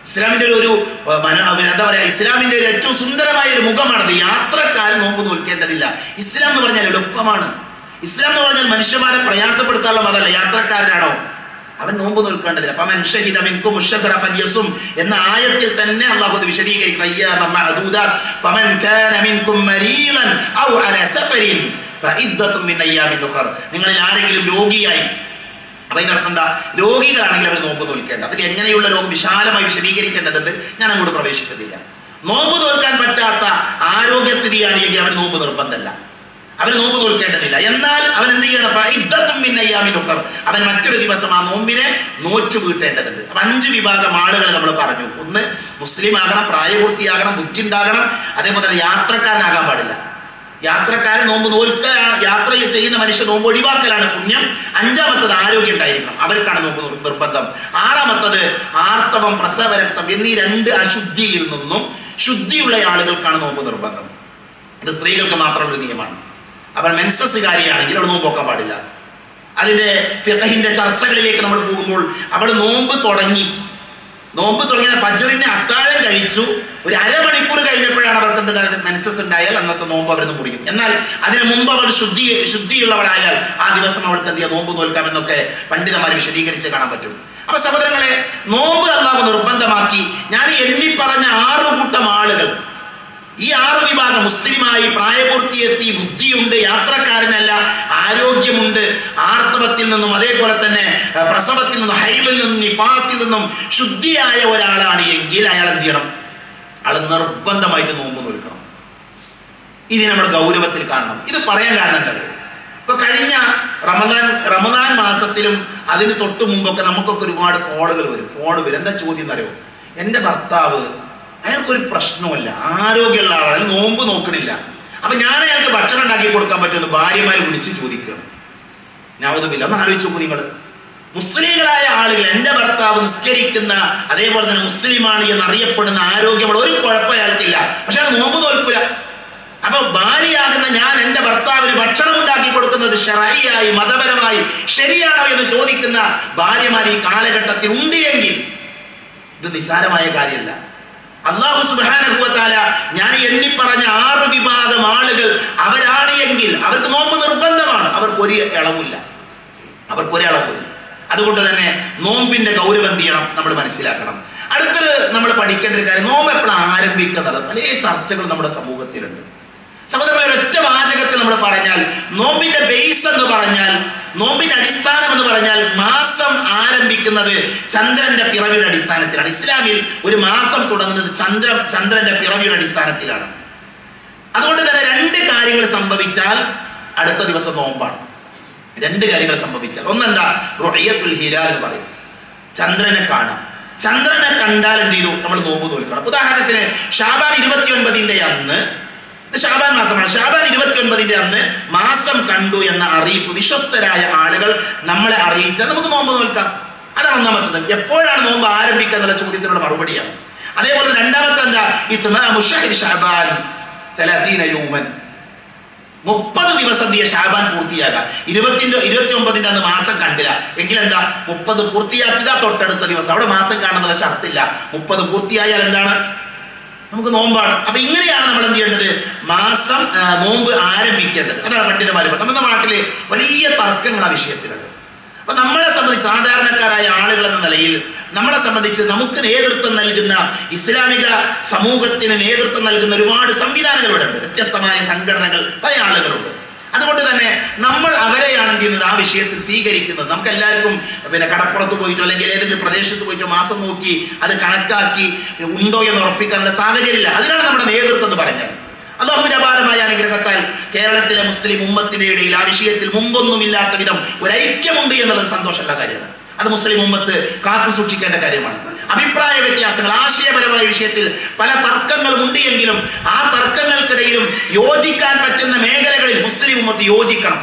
Speaker 1: ഇസ്ലാമിന്റെ ഒരു എന്താ പറയാ, ഇസ്ലാമിന്റെ ഒരു ഏറ്റവും സുന്ദരമായ ഒരു മുഖമാണത്. യാത്രക്കാരൻ നോമ്പ് നോൽക്കേണ്ടതില്ല. ഇസ്ലാം എന്ന് പറഞ്ഞാൽ എളുപ്പമാണ്. ഇസ്ലാം എന്ന് പറഞ്ഞാൽ മനുഷ്യന്മാരെ പ്രയാസപ്പെടുത്താനുള്ള മതമല്ല. യാത്രക്കാരനാണോ അവൻ നോമ്പ് നോൽക്കേണ്ടതില്ല. ഫമൻ ഷഹിദ മിൻകും അശ്ശഹ്റ ഫൽയസും എന്ന ആയത്തിൽ തന്നെ അല്ലാഹു അത് വിശദീകരിക്കുന്നു. അയ്യാമൻ മഅദൂദാത് ഫമൻ കാന മിൻകും മരീദൻ ഔ അലാ സഫരിൻ ഫഇദ്ദത്തും മിൻ അയ്യാമിൻ ഉഖർ. നിങ്ങളിൽ ആരെങ്കിലും രോഗിയായി, അപ്പൊ ഇതിനർത്ഥം എന്താ? രോഗികളാണെങ്കിൽ അവർ നോമ്പ് നോൽക്കേണ്ട. അതിൽ എങ്ങനെയുള്ള രോഗം വിശാലമായി വിശദീകരിക്കേണ്ടതുണ്ട്. ഞാൻ അങ്ങോട്ട് പ്രവേശിക്കുന്നില്ല. നോമ്പ് നോൽക്കാൻ പറ്റാത്ത ആരോഗ്യസ്ഥിതിയാണ് എങ്കിൽ അവൻ നോമ്പ് നിർബന്ധമല്ല, അവൻ നോമ്പ് നോൽക്കേണ്ടതില്ല. എന്നാൽ അവൻ എന്ത് ചെയ്യണം? അവൻ മറ്റൊരു ദിവസം ആ നോമ്പിനെ നോറ്റു വീട്ടേണ്ടതുണ്ട്. അപ്പൊ 5 വിഭാഗം ആളുകളെ നമ്മൾ പറഞ്ഞു. ഒന്ന്, മുസ്ലിം ആകണം, പ്രായപൂർത്തിയാകണം, ബുദ്ധി ഉണ്ടാകണം. അതേപോലെ തന്നെ യാത്രക്കാരനാകാൻ പാടില്ല. യാത്രക്കാരൻ നോമ്പ് നോൽക്കലാണ്, യാത്ര ചെയ്യുന്ന മനുഷ്യൻ നോമ്പ് ഒഴിവാക്കലാണ് പുണ്യം. 5-മത്തത് ആരോഗ്യം ഉണ്ടായിരിക്കണം, അവർക്കാണ് നോമ്പ് നിർബന്ധം. 6-മത്തത് ആർത്തവം, പ്രസവരക്തം എന്നീ 2 അശുദ്ധിയിൽ നിന്നും ശുദ്ധിയുള്ള ആളുകൾക്കാണ് നോമ്പ് നിർബന്ധം. ഇത് സ്ത്രീകൾക്ക് മാത്രമുള്ള നിയമമാണ്. അവൻ മെൻസസ്സുകാരിയാണെങ്കിൽ അവൾ നോമ്പ് നോക്കാൻ പാടില്ല. അതിന്റെ ഫിഖഹിന്റെ ചർച്ചകളിലേക്ക് നമ്മൾ പോകുമ്പോൾ അവൾ നോമ്പ് തുടങ്ങിയ ഫജ്റിനെ അത്താഴം കഴിച്ചു, ഒരു അരമണിക്കൂർ കഴിഞ്ഞപ്പോഴാണ് അവർക്ക് എന്തുണ്ടായത്? മെൻസസ് ഉണ്ടായാൽ അന്നത്തെ നോമ്പ് അവരൊന്ന് മുറിയും. എന്നാൽ അതിനു മുമ്പ് അവൾ ശുദ്ധിയുള്ളവളായാൽ ആ ദിവസം അവൾക്ക് എന്ത് ചെയ്യാം? നോമ്പ് നോൽക്കാമെന്നൊക്കെ പണ്ഡിതന്മാർ വിശദീകരിച്ച് കാണാൻ പറ്റും. അപ്പൊ സഹോദരങ്ങളെ, നോമ്പ് അല്ലാഹു നിർബന്ധമാക്കി. ഞാൻ എണ്ണിപ്പറഞ്ഞ 6 കൂട്ടം ആളുകൾ, ഈ 6 വിഭാഗം, മുസ്ലിമായി, പ്രായപൂർത്തിയെത്തി, ബുദ്ധിയുണ്ട്, യാത്രക്കാരനല്ല, ആരോഗ്യമുണ്ട്, ആർത്തവത്തിൽ നിന്നും അതേപോലെ തന്നെ പ്രസവത്തിൽ നിന്നും ഹൈബിൽ നിന്നും നിഫാസിൽ നിന്നും ശുദ്ധിയായ ഒരാളാണ് എങ്കിൽ അയാൾ എന്ത് ചെയ്യണം? അയാൾ നിർബന്ധമായിട്ട് നോമ്പ് നോൽക്കണം. ഇത് നമ്മൾ ഗൗരവത്തിൽ കാണണം. ഇത് പറയാൻ കാരണം എന്താ? ഇപ്പൊ കഴിഞ്ഞ റമദാൻ മാസത്തിലും അതിന് തൊട്ട് മുമ്പൊക്കെ നമുക്കൊക്കെ ഒരുപാട് കോളുകൾ വരും, ഫോൺ വരും. എന്താ ചോദ്യം എന്നറിയോ? എൻ്റെ ഭർത്താവ്, അയാൾക്കൊരു പ്രശ്നമല്ല, ആരോഗ്യമുള്ള ആളാണ്, നോമ്പ് നോക്കണില്ല, അപ്പൊ ഞാൻ അയാൾക്ക് ഭക്ഷണം ഉണ്ടാക്കി കൊടുക്കാൻ പറ്റുമെന്ന് ഭാര്യമാർ വിളിച്ച് ചോദിക്കണം. നഅൂദുബില്ലാ. ഒന്ന് ആലോചിച്ച് നോക്കൂ നിങ്ങൾ. മുസ്ലിങ്ങളായ ആളുകൾ, എൻ്റെ ഭർത്താവ് നിസ്കരിക്കുന്ന, അതേപോലെ തന്നെ മുസ്ലിമാണ് എന്നറിയപ്പെടുന്ന, ആരോഗ്യമുള്ള, ഒരു കുഴപ്പം അയാൾക്കില്ല, പക്ഷെ അത് നോമ്പ് നോൽക്കൂല. അപ്പൊ ഭാര്യയാകുന്ന ഞാൻ എൻ്റെ ഭർത്താവിന് ഭക്ഷണം ഉണ്ടാക്കി കൊടുക്കുന്നത് ശർഈയായി, മതപരമായി ശരിയാണോ എന്ന് ചോദിക്കുന്ന ഭാര്യമാർ ഈ കാലഘട്ടത്തിൽ ഉണ്ട് എങ്കിൽ ഇത് നിസ്സാരമായ കാര്യമല്ല. അല്ലാഹു സുബ്ഹാനഹു വ തആല ഞാൻ എണ്ണിപ്പറഞ്ഞ 6 വിഭാഗം ആളുകൾ അവരാണ് എങ്കിൽ അവർക്ക് നോമ്പ് നിർബന്ധമാണ്. അവർക്കൊരു ഇളവില്ല. അതുകൊണ്ട് തന്നെ നോമ്പിന്റെ ഗൗരവം എന്ത് ചെയ്യണം? നമ്മൾ മനസ്സിലാക്കണം. അടുത്തത് നമ്മൾ പഠിക്കേണ്ട ഒരു കാര്യം, നോമ്പ് എപ്പോഴാണ് ആരംഭിക്കുന്നത്? പല ചർച്ചകൾ നമ്മുടെ സമൂഹത്തിലുണ്ട്. സഹോദരന്മാർ, ഒറ്റ വാചകത്തിൽ നമ്മൾ പറഞ്ഞാൽ, നോമ്പിന്റെ ബേസ് എന്ന് പറഞ്ഞാൽ, നോമ്പിന്റെ അടിസ്ഥാനം എന്ന് പറഞ്ഞാൽ, മാസം ആരംഭിക്കുന്നത് ചന്ദ്രന്റെ പിറവിയുടെ അടിസ്ഥാനത്തിലാണ്. ഇസ്ലാമിൽ ഒരു മാസം തുടങ്ങുന്നത് ചന്ദ്രന്റെ പിറവിയുടെ അടിസ്ഥാനത്തിലാണ്. അതുകൊണ്ട് തന്നെ 2 കാര്യങ്ങൾ സംഭവിച്ചാൽ അടുത്ത ദിവസം നോമ്പാണ്. 2 കാര്യങ്ങൾ സംഭവിച്ചാൽ, ഒന്നെന്താ? റുഅയത്തുൽ ഹിലാൽ എന്ന് പറയും, ചന്ദ്രനെ കാണാം. ചന്ദ്രനെ കണ്ടാൽ എന്ത് ചെയ്തു? നമ്മൾ നോമ്പ് നോൽക്കണം. ഉദാഹരണത്തിന് ഷാബാൻ 29-ന്റെ അന്ന്, ഷാബാൻ മാസമാണ്, ഷാബാൻ 29-ന്റെ അന്ന് മാസം കണ്ടു എന്ന അറിയിപ്പ് വിശ്വസ്തരായ ആളുകൾ നമ്മളെ അറിയിച്ചാൽ നമുക്ക് നോമ്പ് നോൽക്കാം. അതാണ് ഒന്നാമത്തത്. എപ്പോഴാണ് നോമ്പ് ആരംഭിക്കുക എന്നുള്ള ചോദ്യത്തിനുള്ള മറുപടിയാണ്. അതേപോലെ രണ്ടാമത്തെ എന്താ? ഇത്മാമു ശഹ്രി ശഅബാൻ 30 യൗമൻ, 30 ദിവസം ഷാബാൻ പൂർത്തിയാക്കുക. 29-ന്റെ അന്ന് മാസം കണ്ടില്ല എങ്കിൽ എന്താ? 30 പൂർത്തിയാക്കുക, തൊട്ടടുത്ത ദിവസം. അവിടെ മാസം കാണുന്നുള്ള ഷർത്തില്ല. 30 പൂർത്തിയായാൽ എന്താണ്? നമുക്ക് നോമ്പാണ്. അപ്പൊ ഇങ്ങനെയാണ് നമ്മൾ എന്ത് ചെയ്യേണ്ടത്? മാസം നോമ്പ് ആരംഭിക്കേണ്ടത്. അതാണ് പണ്ഡിതന്മാർ. നമ്മുടെ നാട്ടില് വലിയ തർക്കങ്ങൾ ആ വിഷയത്തിലുണ്ട്. അപ്പൊ നമ്മളെ സംബന്ധിച്ച്, സാധാരണക്കാരായ ആളുകൾ എന്ന നിലയിൽ നമ്മളെ സംബന്ധിച്ച് നമുക്ക് നേതൃത്വം നൽകുന്ന, ഇസ്ലാമിക സമൂഹത്തിന് നേതൃത്വം നൽകുന്ന ഒരുപാട് സംവിധാനങ്ങൾ ഇവിടെ ഉണ്ട്. വ്യത്യസ്തമായ സംഘടനകൾ, പല ആളുകളുണ്ട്. അതുകൊണ്ട് തന്നെ നമ്മൾ അവരെയാണ് എന്ത് ചെയ്യുന്നത്? ആ വിഷയത്തിൽ സ്വീകരിക്കുന്നത്. നമുക്ക് എല്ലാവർക്കും കടപ്പുറത്ത് പോയിട്ടോ അല്ലെങ്കിൽ ഏതെങ്കിലും പ്രദേശത്ത് പോയിട്ടോ മാസം നോക്കി അത് കണക്കാക്കി ഉണ്ടോ എന്ന് ഉറപ്പിക്കാനുള്ള സാഹചര്യമില്ല. അതിനാണ് നമ്മുടെ നേതൃത്വം എന്ന് പറഞ്ഞത്. അല്ലാഹുവിന്റെ അപാരമായ അനുഗ്രഹത്താൽ കേരളത്തിലെ മുസ്ലിം ഉമ്മത്തിന്റെ ഇടയിൽ ആ വിഷയത്തിൽ മുമ്പൊന്നുമില്ലാത്ത വിധം ഒരു ഐക്യമുണ്ട് എന്നുള്ളത് സന്തോഷമുള്ള കാര്യമാണ്. അത് മുസ്ലിം ഉമ്മത്ത് കാത്തു സൂക്ഷിക്കേണ്ട കാര്യമാണ്. അഭിപ്രായ വ്യത്യാസങ്ങൾ, ആശയപരമായ വിഷയത്തിൽ പല തർക്കങ്ങളും ഉണ്ട് എങ്കിലും ആ തർക്കങ്ങൾക്കിടയിലും യോജിക്കാൻ പറ്റുന്ന മേഖലകളിൽ മുസ്ലിം ഉമ്മത്ത് യോജിക്കണം.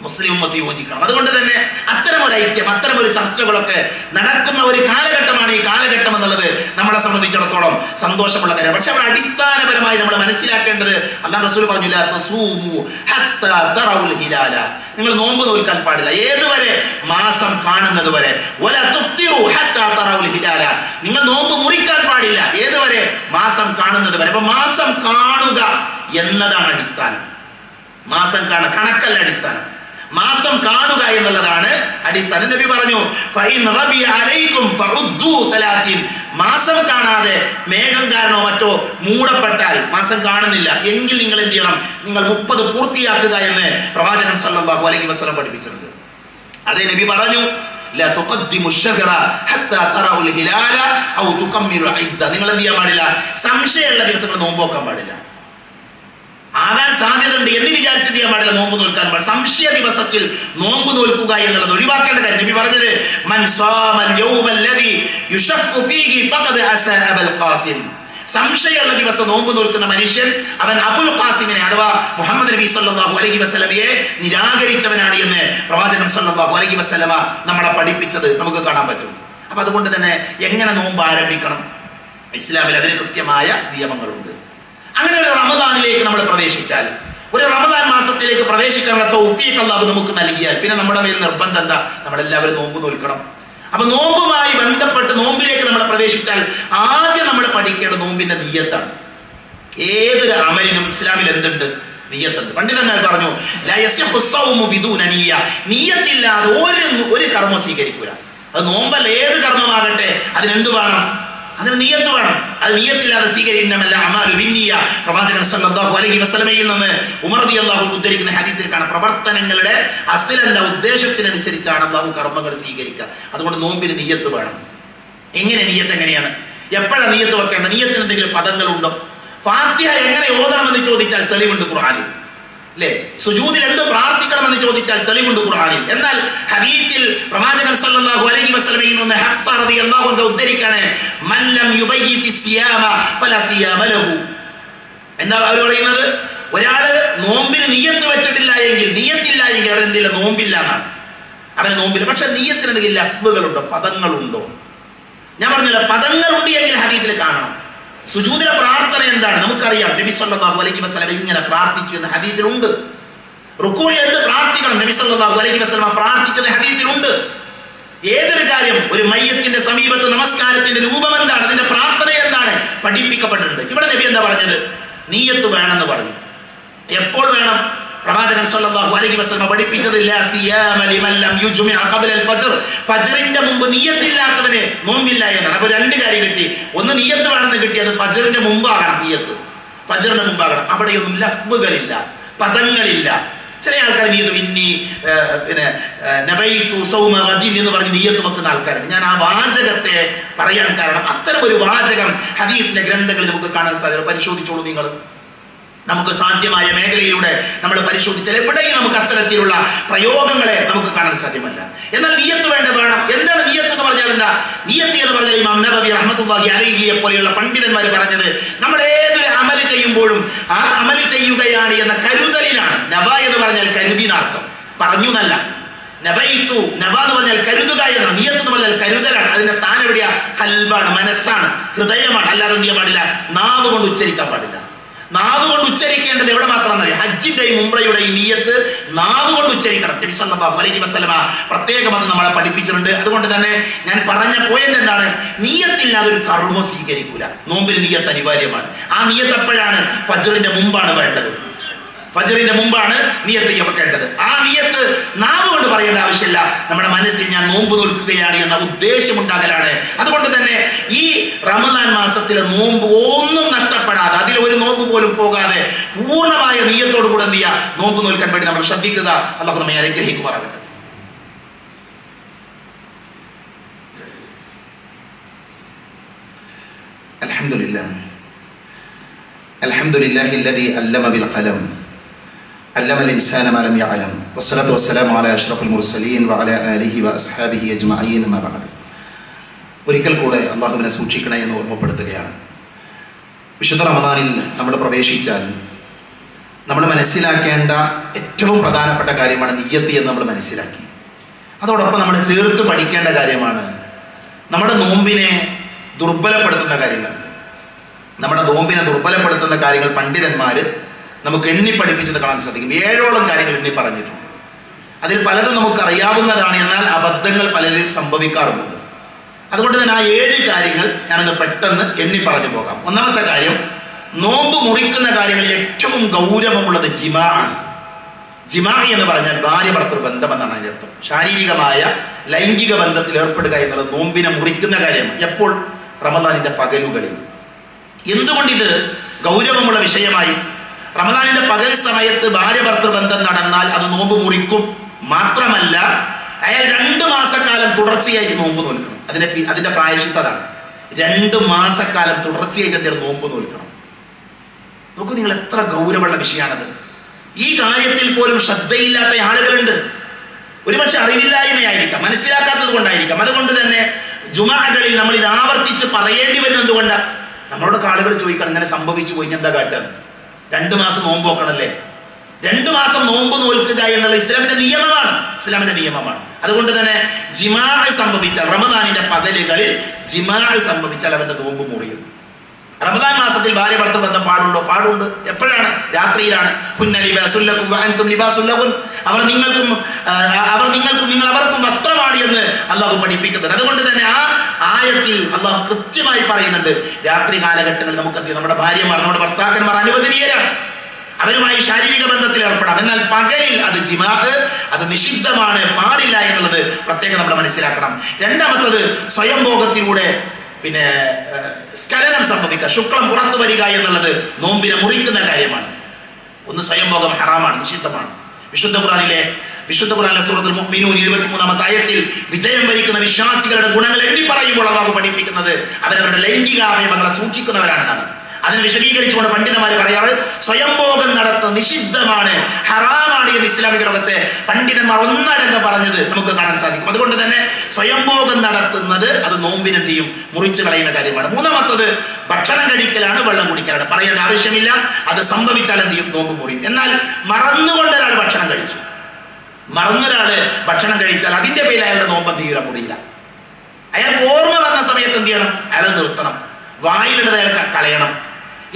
Speaker 1: മുസ്ലിം ഉമ്മത്ത് യോജിക്കണം. അതുകൊണ്ട് തന്നെ അത്തരമൊരു ഐക്യം, അത്തരമൊരു ചർച്ചകളൊക്കെ നടക്കുന്ന ഒരു കാലഘട്ടമാണ് ഈ കാലഘട്ടം എന്നുള്ളത് നമ്മളെ സംബന്ധിച്ചിടത്തോളം സന്തോഷമുള്ള കാര്യം. പക്ഷെ അവിടെ അടിസ്ഥാനപരമായി നമ്മൾ മനസ്സിലാക്കേണ്ടത്, അല്ലാഹു റസൂൽ പറഞ്ഞു, ലാ തസൂമു ഹത്താ തറൗൽ ഹിലാല, നിങ്ങൾ നോമ്പ് നോൽക്കാൻ പാടില്ല ഏതുവരെ? മാസം കാണുന്നത് വരെ. വലാ തുഫ്തിറു ഹത്താ തറൗൽ ഹിലാല, നിങ്ങൾ നോമ്പ് മുറിക്കാൻ പാടില്ല ഏതുവരെ? മാസം കാണുന്നത് വരെ. അപ്പൊ മാസം കാണുക എന്നതാണ് അടിസ്ഥാനം. മാസം കണക്കല്ല അടിസ്ഥാനം, മാസം കാണുക എന്നുള്ളതാണ് അടിസ്ഥാനം. നബി പറഞ്ഞു, ഫഇൻ റബിയ അലൈക്കും ഫഉദ്ദു 30, മാസം കാണാതെ മേഘം കാരണോ മറ്റോ മൂടപ്പെട്ടാൽ, മാസം കാണുന്നില്ല എങ്കിൽ നിങ്ങൾ എന്ത് ചെയ്യണം? നിങ്ങൾ 30 പൂർത്തിയാക്കുക എന്ന് പ്രവാചകൻ സല്ലല്ലാഹു അലൈഹി വസല്ലം പഠിപ്പിച്ചിട്ടുണ്ട്. അതേ നബി പറഞ്ഞു, ലാ തുഖദ്ദിമു അശ്ശഹറ ഹത്താ തറഉൽ ഹിലാല ഔ തുകമ്മിലു ഇദ്ദ, നിങ്ങൾ എന്ത് ചെയ്യാൻ പാടില്ല? സംശയമുള്ള ദിവസങ്ങൾ നോമ്പ് നോക്കാൻ പാടില്ല. ആകാൻ സാധ്യതയുണ്ട് എന്ന് വിചാരിച്ചിട്ട് ചെയ്യാൻ പാടില്ല നോമ്പ് നോൽക്കാൻ പാടില്ല. സംശയ ദിവസത്തിൽ നോമ്പ് നോൽക്കുക എന്നുള്ളത് ഒഴിവാക്കേണ്ട കാര്യം. നബി പറഞ്ഞത്, മൻ സാമൽ യൗമല്ലദി യുശഖു ഫീഹി ഫഖദ് അസാ അബൽ ഖാസിം, സംശയമുള്ള ദിവസം നോമ്പ് നോൽക്കുന്ന മനുഷ്യൻ അവൻ അബുൽ ഖാസിമിനെ അഥവാ മുഹമ്മദ് നബി സല്ലല്ലാഹു അലൈഹി വസല്ലമയെ നിരാകരിച്ചവനാണ് എന്ന് പ്രവാചകൻ സല്ലല്ലാഹു അലൈഹി വസല്ലമ നമ്മളെ പഠിപ്പിച്ചത് നമുക്ക് കാണാൻ പറ്റും. അപ്പൊ അതുകൊണ്ട് തന്നെ എങ്ങനെ നോമ്പ് ആരംഭിക്കണം? ഇസ്ലാമിൽ അതിന് കൃത്യമായ നിയമങ്ങളുണ്ട്. അങ്ങനെ ഒരു റമദാനിലേക്ക് നമ്മൾ പ്രവേശിച്ചാൽ, ഒരു റമദാൻ മാസത്തിലേക്ക് പ്രവേശിക്കാനുള്ള തൗഫീഖ് അല്ലാഹു നമുക്ക് നൽകിയാൽ, പിന്നെ നമ്മുടെ മേൽ നിർബന്ധം എന്താ? നമ്മളെല്ലാവരും നോമ്പ് നോൽക്കണം. അപ്പൊ നോമ്പുമായി ബന്ധപ്പെട്ട് നോമ്പിലേക്ക് നമ്മൾ പ്രവേശിച്ചാൽ ആദ്യം നമ്മൾ പഠിക്കേണ്ട നോമ്പിന്റെ നിയ്യത്താണ്. ഏതൊരു അമലിനും ഇസ്ലാമിൽ എന്തുണ്ട്? നിയ്യത്തുണ്ട്. പണ്ഡിതന്മാർ പറഞ്ഞു, ലാ യസിഹു സ്സൗമു ബിദൂന നിയ്യ, നിയ്യത്തില്ലാതെ ഒരു കർമ്മം സ്വീകരിക്കൂല. അത് നോമ്പല്ല, ഏത് കർമ്മമാകട്ടെ അതിനെന്ത് വേണം? അതിന് നിയ്യത്ത് വേണം. അത് നിയ്യത്തില്ലാതെ സ്വീകരിക്കുന്നമല്ല അമാലു ബിന്നിയ്യ. പ്രവാചകൻ സല്ലല്ലാഹു അലൈഹി വസല്ലമയിൽ നിന്ന് ഉമർ റളിയല്ലാഹു അൻഹു ഉദ്ധരിക്കുന്ന ഹദീസിൽ കാണാം, പ്രവർത്തനങ്ങളുടെ അസ്ലല്ല ഉദ്ദേശത്തിനനുസരിച്ചാണ് അല്ലാഹു കർമ്മങ്ങൾ സ്വീകരിക്കുക. അതുകൊണ്ട് നോമ്പിന് നിയ്യത്ത് വേണം. എങ്ങനെ നിയ്യത്ത്? എങ്ങനെയാണ്? എപ്പോഴാണ് നിയ്യത്ത് വെക്കേണ്ടത്? നിയ്യത്തിന് എന്തെങ്കിലും പദങ്ങളുണ്ടോ? ഫാത്തിഹ എങ്ങനെ ഓതണമെന്ന് ചോദിച്ചാൽ തെളിവുണ്ട് ഖുർആനിൽ, അല്ലേ? സുജൂദിൽ എന്ത് പ്രാർത്ഥിക്കണമെന്ന് ചോദിച്ചാൽ തെളിവുണ്ട് ഖുർആനിൽ. എന്നാൽ ഹദീസിൽ പ്രവാചകൻ സല്ലല്ലാഹു അലൈഹി വസല്ലമയിൽ നിന്ന് ഹഫ്സ റളിയല്ലാഹു അൻഹ ഉദ്ധരിക്കാണ്, മല്ലം യുബയ്യിതി സിയാമ ഫലാ സിയാമ ലഹു. എന്താ അവർ പറയുന്നത്? ഒരാള് നോമ്പിന് നിയ്യത്ത് വെച്ചിട്ടില്ല എങ്കിൽ, നിയ്യത്തില്ല എങ്കിൽ അവൻ എന്തില്ല? നോമ്പില്ല എന്നാണ്. അവന് നോമ്പില്ല. പക്ഷെ നിയ്യത്തിന് എന്തെങ്കിലും ലഫ്ളുകളുണ്ടോ? പദങ്ങളുണ്ടോ? ഞാൻ പറഞ്ഞല്ലോ, പദങ്ങളുണ്ട് എങ്കിൽ ഹദീസിൽ കാണണം. സുജൂദിലെ പ്രാർത്ഥന എന്താണ്? നമുക്കറിയാം, നബി സല്ലല്ലാഹു അലൈഹി വസല്ലം ഇങ്ങനെ പ്രാർത്ഥിച്ചു എന്ന് ഹദീസിലുണ്ട്. റുക്കൂഇൽ എന്ത് പ്രാർത്ഥിക്കണം? നബി സല്ലല്ലാഹു അലൈഹി വസല്ലം പ്രാർത്ഥിച്ചത് ഹദീസിലുണ്ട്. ഏതൊരു കാര്യം, ഒരു മയ്യത്തിന്റെ സമീപത്ത് നമസ്കാരത്തിന്റെ രൂപം എന്താണ്? അതിന്റെ പ്രാർത്ഥന എന്താണ്? പഠിപ്പിക്കപ്പെട്ടിട്ടുണ്ട്. ഇവിടെ നബി എന്താ പറഞ്ഞത്? നിയ്യത്ത് വേണമെന്ന് പറഞ്ഞു. എപ്പോൾ വേണം? പ്രവാചകൻ സല്ലല്ലാഹു അലൈഹി വസല്ലം പഠിപ്പിച്ചത്, ലാ സിയാമ ലിമൻ ലം യുജ്മിഅ ഖബ്ല അൽ ഫജ്ർ, ഫജ്റിന്റെ മുമ്പ് നിയ്യത്തില്ലാത്തവന് നോമ്പില്ല എന്നാണ്. അപ്പോൾ രണ്ട് കാര്യം കിട്ടി. ഒന്ന് നിയ്യത്ത് വേണമെന്ന് കിട്ടി, അത് ഫജ്റിന്റെ മുമ്പാകണം. നിയ്യത്ത് ഫജ്റിന്റെ മുമ്പാകണം. അവിടെയൊന്നും ലഫ്ളുകളില്ല, പദങ്ങളില്ല. ചില ആൾക്കാർ നിയ്യത്ത് ഇന്നി പിന്നെ നബൈതു സൗമ ഗദിൻ എന്ന് പറഞ്ഞ് നിയ്യത്ത് വെക്കുന്ന ആൾക്കാരുണ്ട്. ഞാൻ ആ വാചകത്തെ പറയാൻ കാരണം, അത്തരം ഒരു വാചകം ഹദീസിന്റെ ഗ്രന്ഥങ്ങളിൽ നമുക്ക് കാണാൻ സാധ്യത. പരിശോധിച്ചോളൂ നിങ്ങൾ. നമുക്ക് സാധ്യമായ മേഖലയിലൂടെ നമ്മൾ പരിശോധിച്ചാൽ എവിടെയും നമുക്ക് അത്തരത്തിലുള്ള പ്രയോഗങ്ങളെ നമുക്ക് കാണാൻ സാധ്യമല്ല. എന്നാൽ നിയ്യത്ത് വേണം. എന്താണ് നിയ്യത്ത് എന്ന് പറഞ്ഞാൽ? എന്താ നിയ്യത്ത് എന്ന് പറഞ്ഞാൽ? ഇമാം നബവി റഹ്മത്തുള്ളാഹി അലൈഹിയെ പോലെയുള്ള പണ്ഡിതന്മാർ പറഞ്ഞത്, നമ്മൾ ഏതൊരു അമല് ചെയ്യുമ്പോഴും ആ അമല് ചെയ്യുകയാണ് എന്ന കരുതലിലാണ്. നബ എന്ന് പറഞ്ഞാൽ കരുതിനർത്ഥം, പറഞ്ഞു എന്നല്ല. നബൈതു, നബ എന്ന് പറഞ്ഞാൽ കരുതുക എന്നാണ്. നിയ്യത്ത് എന്ന് പറഞ്ഞാൽ കരുതലാണ്. അതിന്റെ സ്ഥാനം എവിടെയാ? ഖൽബാണ്, മനസ്സാണ്, ഹൃദയമാണ്. അല്ലാതെ എന്ത് ചെയ്യാൻ പാടില്ല? നാവ് കൊണ്ട് ഉച്ചരിക്കാൻ പാടില്ല. നാവ് കൊണ്ട് ഉച്ചരിക്കേണ്ടത് എവിടെ മാത്രമാണെന്നറിയാം? ഹജ്ജിന്റെയും ഉംറയുടെയും നിയ്യത്ത് നാവ് കൊണ്ട് ഉച്ചരിക്കണം. നബി സല്ലല്ലാഹു അലൈഹി വസല്ലമ പ്രത്യേകം അത് നമ്മളെ പഠിപ്പിച്ചിട്ടുണ്ട്. അതുകൊണ്ട് തന്നെ ഞാൻ പറഞ്ഞ പോയിന്റ് എന്താണ്? നിയ്യത്തില്ലാതെ ഒരു കർമ്മം സ്വീകരിക്കൂല. നോമ്പിന് നിയ്യത്ത് അനിവാര്യമാണ്. ആ നിയ്യത്ത് എപ്പോഴാണ്? ഫജ്റിന്റെ മുമ്പാണ് വേണ്ടത്. ഫജ്റിന്റെ മുമ്പാണ് നിയ്യത്ത് വെക്കേണ്ടത്. ആ നിയ്യത്ത് നാവ് കൊണ്ട് പറയേണ്ട ആവശ്യമില്ല. നമ്മുടെ മനസ്സിൽ ഞാൻ നോമ്പ് നോൽക്കുകയാണ് എന്ന ഉദ്ദേശം ഉണ്ടാകലാണ്. അതുകൊണ്ട് തന്നെ ഈ റമദാൻ മാസത്തിലെ നോമ്പ് ഒന്നും നഷ്ടപ്പെടാതെ, അതിൽ ഒരു നോമ്പ് പോലും പോകാതെ പൂർണ്ണമായ നിയ്യത്തോടു കൂടെ എന്ത് ചെയ്യുക? നോമ്പ് നോൽക്കാൻ വേണ്ടി നമ്മൾ ശ്രദ്ധിക്കുക. അല്ലാഹു നമ്മെ അനുഗ്രഹിക്കുമാറാകട്ടെ. അൽഹംദുലില്ലാഹി അല്ലദീ അല്ലമ ബിൽ ഖലം علم الإنسان ما لم يعلم والصلاة والسلام على أشرف المرسلين وعلى آله وأصحابه أجمعين ما بعد. ഒരിക്കൽ കൂടെ അള്ളാഹുവിനെ സൂക്ഷിക്കണേ എന്ന് ഓർമ്മപ്പെടുത്തുകയാണ്. വിശുദ്ധ റമദാനിൽ നമ്മൾ പ്രവേശിച്ചാൽ നമ്മൾ മനസ്സിലാക്കേണ്ട ഏറ്റവും പ്രധാനപ്പെട്ട കാര്യമാണ് നിയ്യത്ത് എന്ന് നമ്മൾ മനസ്സിലാക്കി. അതോടൊപ്പം നമ്മൾ ചേർത്ത് പഠിക്കേണ്ട കാര്യമാണ് നമ്മുടെ നോമ്പിനെ ദുർബലപ്പെടുത്തുന്ന കാര്യങ്ങൾ. നമ്മുടെ നോമ്പിനെ ദുർബലപ്പെടുത്തുന്ന കാര്യങ്ങൾ പണ്ഡിതന്മാർ നമുക്ക് എണ്ണി പഠിപ്പിച്ചത് കാണാൻ സാധിക്കും. 7ഓളം കാര്യങ്ങൾ എണ്ണി പറഞ്ഞിട്ടുണ്ട്. അതിൽ പലതും നമുക്കറിയാവുന്നതാണ്, എന്നാൽ അബദ്ധങ്ങൾ പലരും സംഭവിക്കാറുമുണ്ട്. അതുകൊണ്ട് തന്നെ ആ 7 കാര്യങ്ങൾ ഞാനത് പെട്ടെന്ന് എണ്ണി പറഞ്ഞു പോകാം. ഒന്നാമത്തെ കാര്യം, നോമ്പ് മുറിക്കുന്ന കാര്യങ്ങളിൽ ഏറ്റവും ഗൗരവമുള്ളത് ജിമാ ആണ്. ജിമാ എന്ന് പറഞ്ഞാൽ ഭാര്യ ഭർത്തൃ ബന്ധം എന്നാണ് അതിൻ്റെ അർത്ഥം. ശാരീരികമായ ലൈംഗിക ബന്ധത്തിൽ ഏർപ്പെടുക എന്നുള്ളത് നോമ്പിനെ മുറിക്കുന്ന കാര്യമാണ്. എപ്പോൾ? റമദാനിന്റെ പകലുകളിൽ. എന്തുകൊണ്ട് ഇത് ഗൗരവമുള്ള വിഷയമായി? റമദാനിന്റെ പകൽ സമയത്ത് ഭാര്യ ഭർത്തൃ ബന്ധം നടന്നാൽ അത് നോമ്പ് മുറിക്കും. മാത്രമല്ല, അയാൾ 2 മാസക്കാലം തുടർച്ചയായിട്ട് നോമ്പ് നോൽക്കണം. അതിന്റെ പ്രായശ്ചിത്തതാണ്. 2 മാസക്കാലം തുടർച്ചയായിട്ട് എന്തെങ്കിലും നോമ്പ് നോൽക്കണം. നോക്കൂ നിങ്ങൾ, എത്ര ഗൗരവമുള്ള വിഷയമാണത്. ഈ കാര്യത്തിൽ പോലും ശ്രദ്ധയില്ലാത്ത ആളുകളുണ്ട്. ഒരുപക്ഷെ അറിവില്ലായ്മയായിരിക്കാം, മനസ്സിലാക്കാത്തത് കൊണ്ടായിരിക്കാം. അതുകൊണ്ട് തന്നെ ജുമാകളിൽ നമ്മൾ ഇത് ആവർത്തിച്ച് പറയേണ്ടി വരുന്നത് എന്തുകൊണ്ടാണ്? നമ്മളോട് ആളുകൾ ചോദിക്കണം, ഇങ്ങനെ സംഭവിച്ചു പോയി എന്താ കാട്ടുക? 2 മാസം നോമ്പ് നോക്കണല്ലേ? 2 മാസം നോമ്പ് നോൽക്കുക എന്നുള്ള ഇസ്ലാമിന്റെ നിയമമാണ്. അതുകൊണ്ട് തന്നെ ജിമാ സംഭവിച്ചാൽ, റമദാനിന്റെ പകലുകളിൽ ജിമാ സംഭവിച്ചാൽ അവന്റെ നോമ്പ് മുറിയും. റമദാൻ മാസത്തിൽ ഭാര്യ ഭർത്തൃ ബന്ധം പാടുണ്ട്. എപ്പോഴാണ്? രാത്രിയിലാണ്. അവർ നിങ്ങൾക്കും നിങ്ങൾ അവർക്കും വസ്ത്രമാണ് എന്ന് അള്ളാഹു പഠിപ്പിക്കുന്നത്. അതുകൊണ്ട് തന്നെ ആ ആയത്തിൽ അള്ളാഹു കൃത്യമായി പറയുന്നുണ്ട്, രാത്രി കാലഘട്ടങ്ങളിൽ നമുക്ക് നമ്മുടെ ഭാര്യമാർ, നമ്മുടെ ഭർത്താക്കന്മാർ അനുവദനീയരാണ്. അവരുമായി ശാരീരിക ബന്ധത്തിൽ ഏർപ്പെടാം. എന്നാൽ പകലിൽ അത് ജിമാ, അത് നിഷിദ്ധമാണ്, പാടില്ല എന്നുള്ളത് പ്രത്യേകം നമ്മൾ മനസ്സിലാക്കണം. രണ്ടാമത്തത്, സ്വയംഭോഗത്തിലൂടെ സ്ഖലനം സംഭവിക്കുക, ശുക്ലം പുറത്തു വരിക എന്നുള്ളത് നോമ്പിനെ മുറിക്കുന്ന കാര്യമാണ്. ഒന്ന്, സ്വയംഭോഗം ഹറാമാണ്, നിഷിദ്ധമാണ്. വിശുദ്ധ ഖുർആനിലെ സൂറത്തുൽ മുഅ്മിനൂൻ 23-ാമത്തെ ആയത്തിൽ വിജയം വരിക്കുന്ന വിശ്വാസികളുടെ ഗുണങ്ങൾ എണ്ണി പറയുമ്പോൾ അല്ലാഹു പഠിപ്പിക്കുന്നത് അവരവരുടെ ലൈംഗിക അവയവങ്ങളെ സൂക്ഷിക്കുന്നവരാണെന്നാണ്. അതിനെ വിശദീകരിച്ചുകൊണ്ട് പണ്ഡിതന്മാർ പറയാറ്, സ്വയംഭോഗം നടത്തുന്നത് നിഷിദ്ധമാണ്, ഹറാമാണ് എന്ന് ഇസ്ലാമിക ലോകത്തെ പണ്ഡിതന്മാർ ഒന്നടങ്കം പറഞ്ഞത് നമുക്ക് കാണാൻ സാധിക്കും. അതുകൊണ്ട് തന്നെ സ്വയംഭോഗം നടത്തുന്നത് അത് നോമ്പിനെ എന്ത് ചെയ്യും? മുറിച്ചു കളയുന്ന കാര്യമാണ്. മൂന്നാമത്തത്, ഭക്ഷണം കഴിക്കലാണ്, വെള്ളം കുടിക്കലാണ്. പറയേണ്ട ആവശ്യമില്ല, അത് സംഭവിച്ചാൽ എന്ത് ചെയ്യും? നോമ്പ് മുറിയും. എന്നാൽ മറന്നുകൊണ്ട് ഒരാൾ ഭക്ഷണം കഴിച്ചാൽ അതിന്റെ പേരിൽ അയാളുടെ നോമ്പ് എന്ത് ചെയ്യില്ല? മുറിയില്ല. അയാൾക്ക് ഓർമ്മ വന്ന സമയത്ത് എന്ത് ചെയ്യണം? അയാൾ നിർത്തണം, വായിലുള്ളത് അയാൾ കളയണം.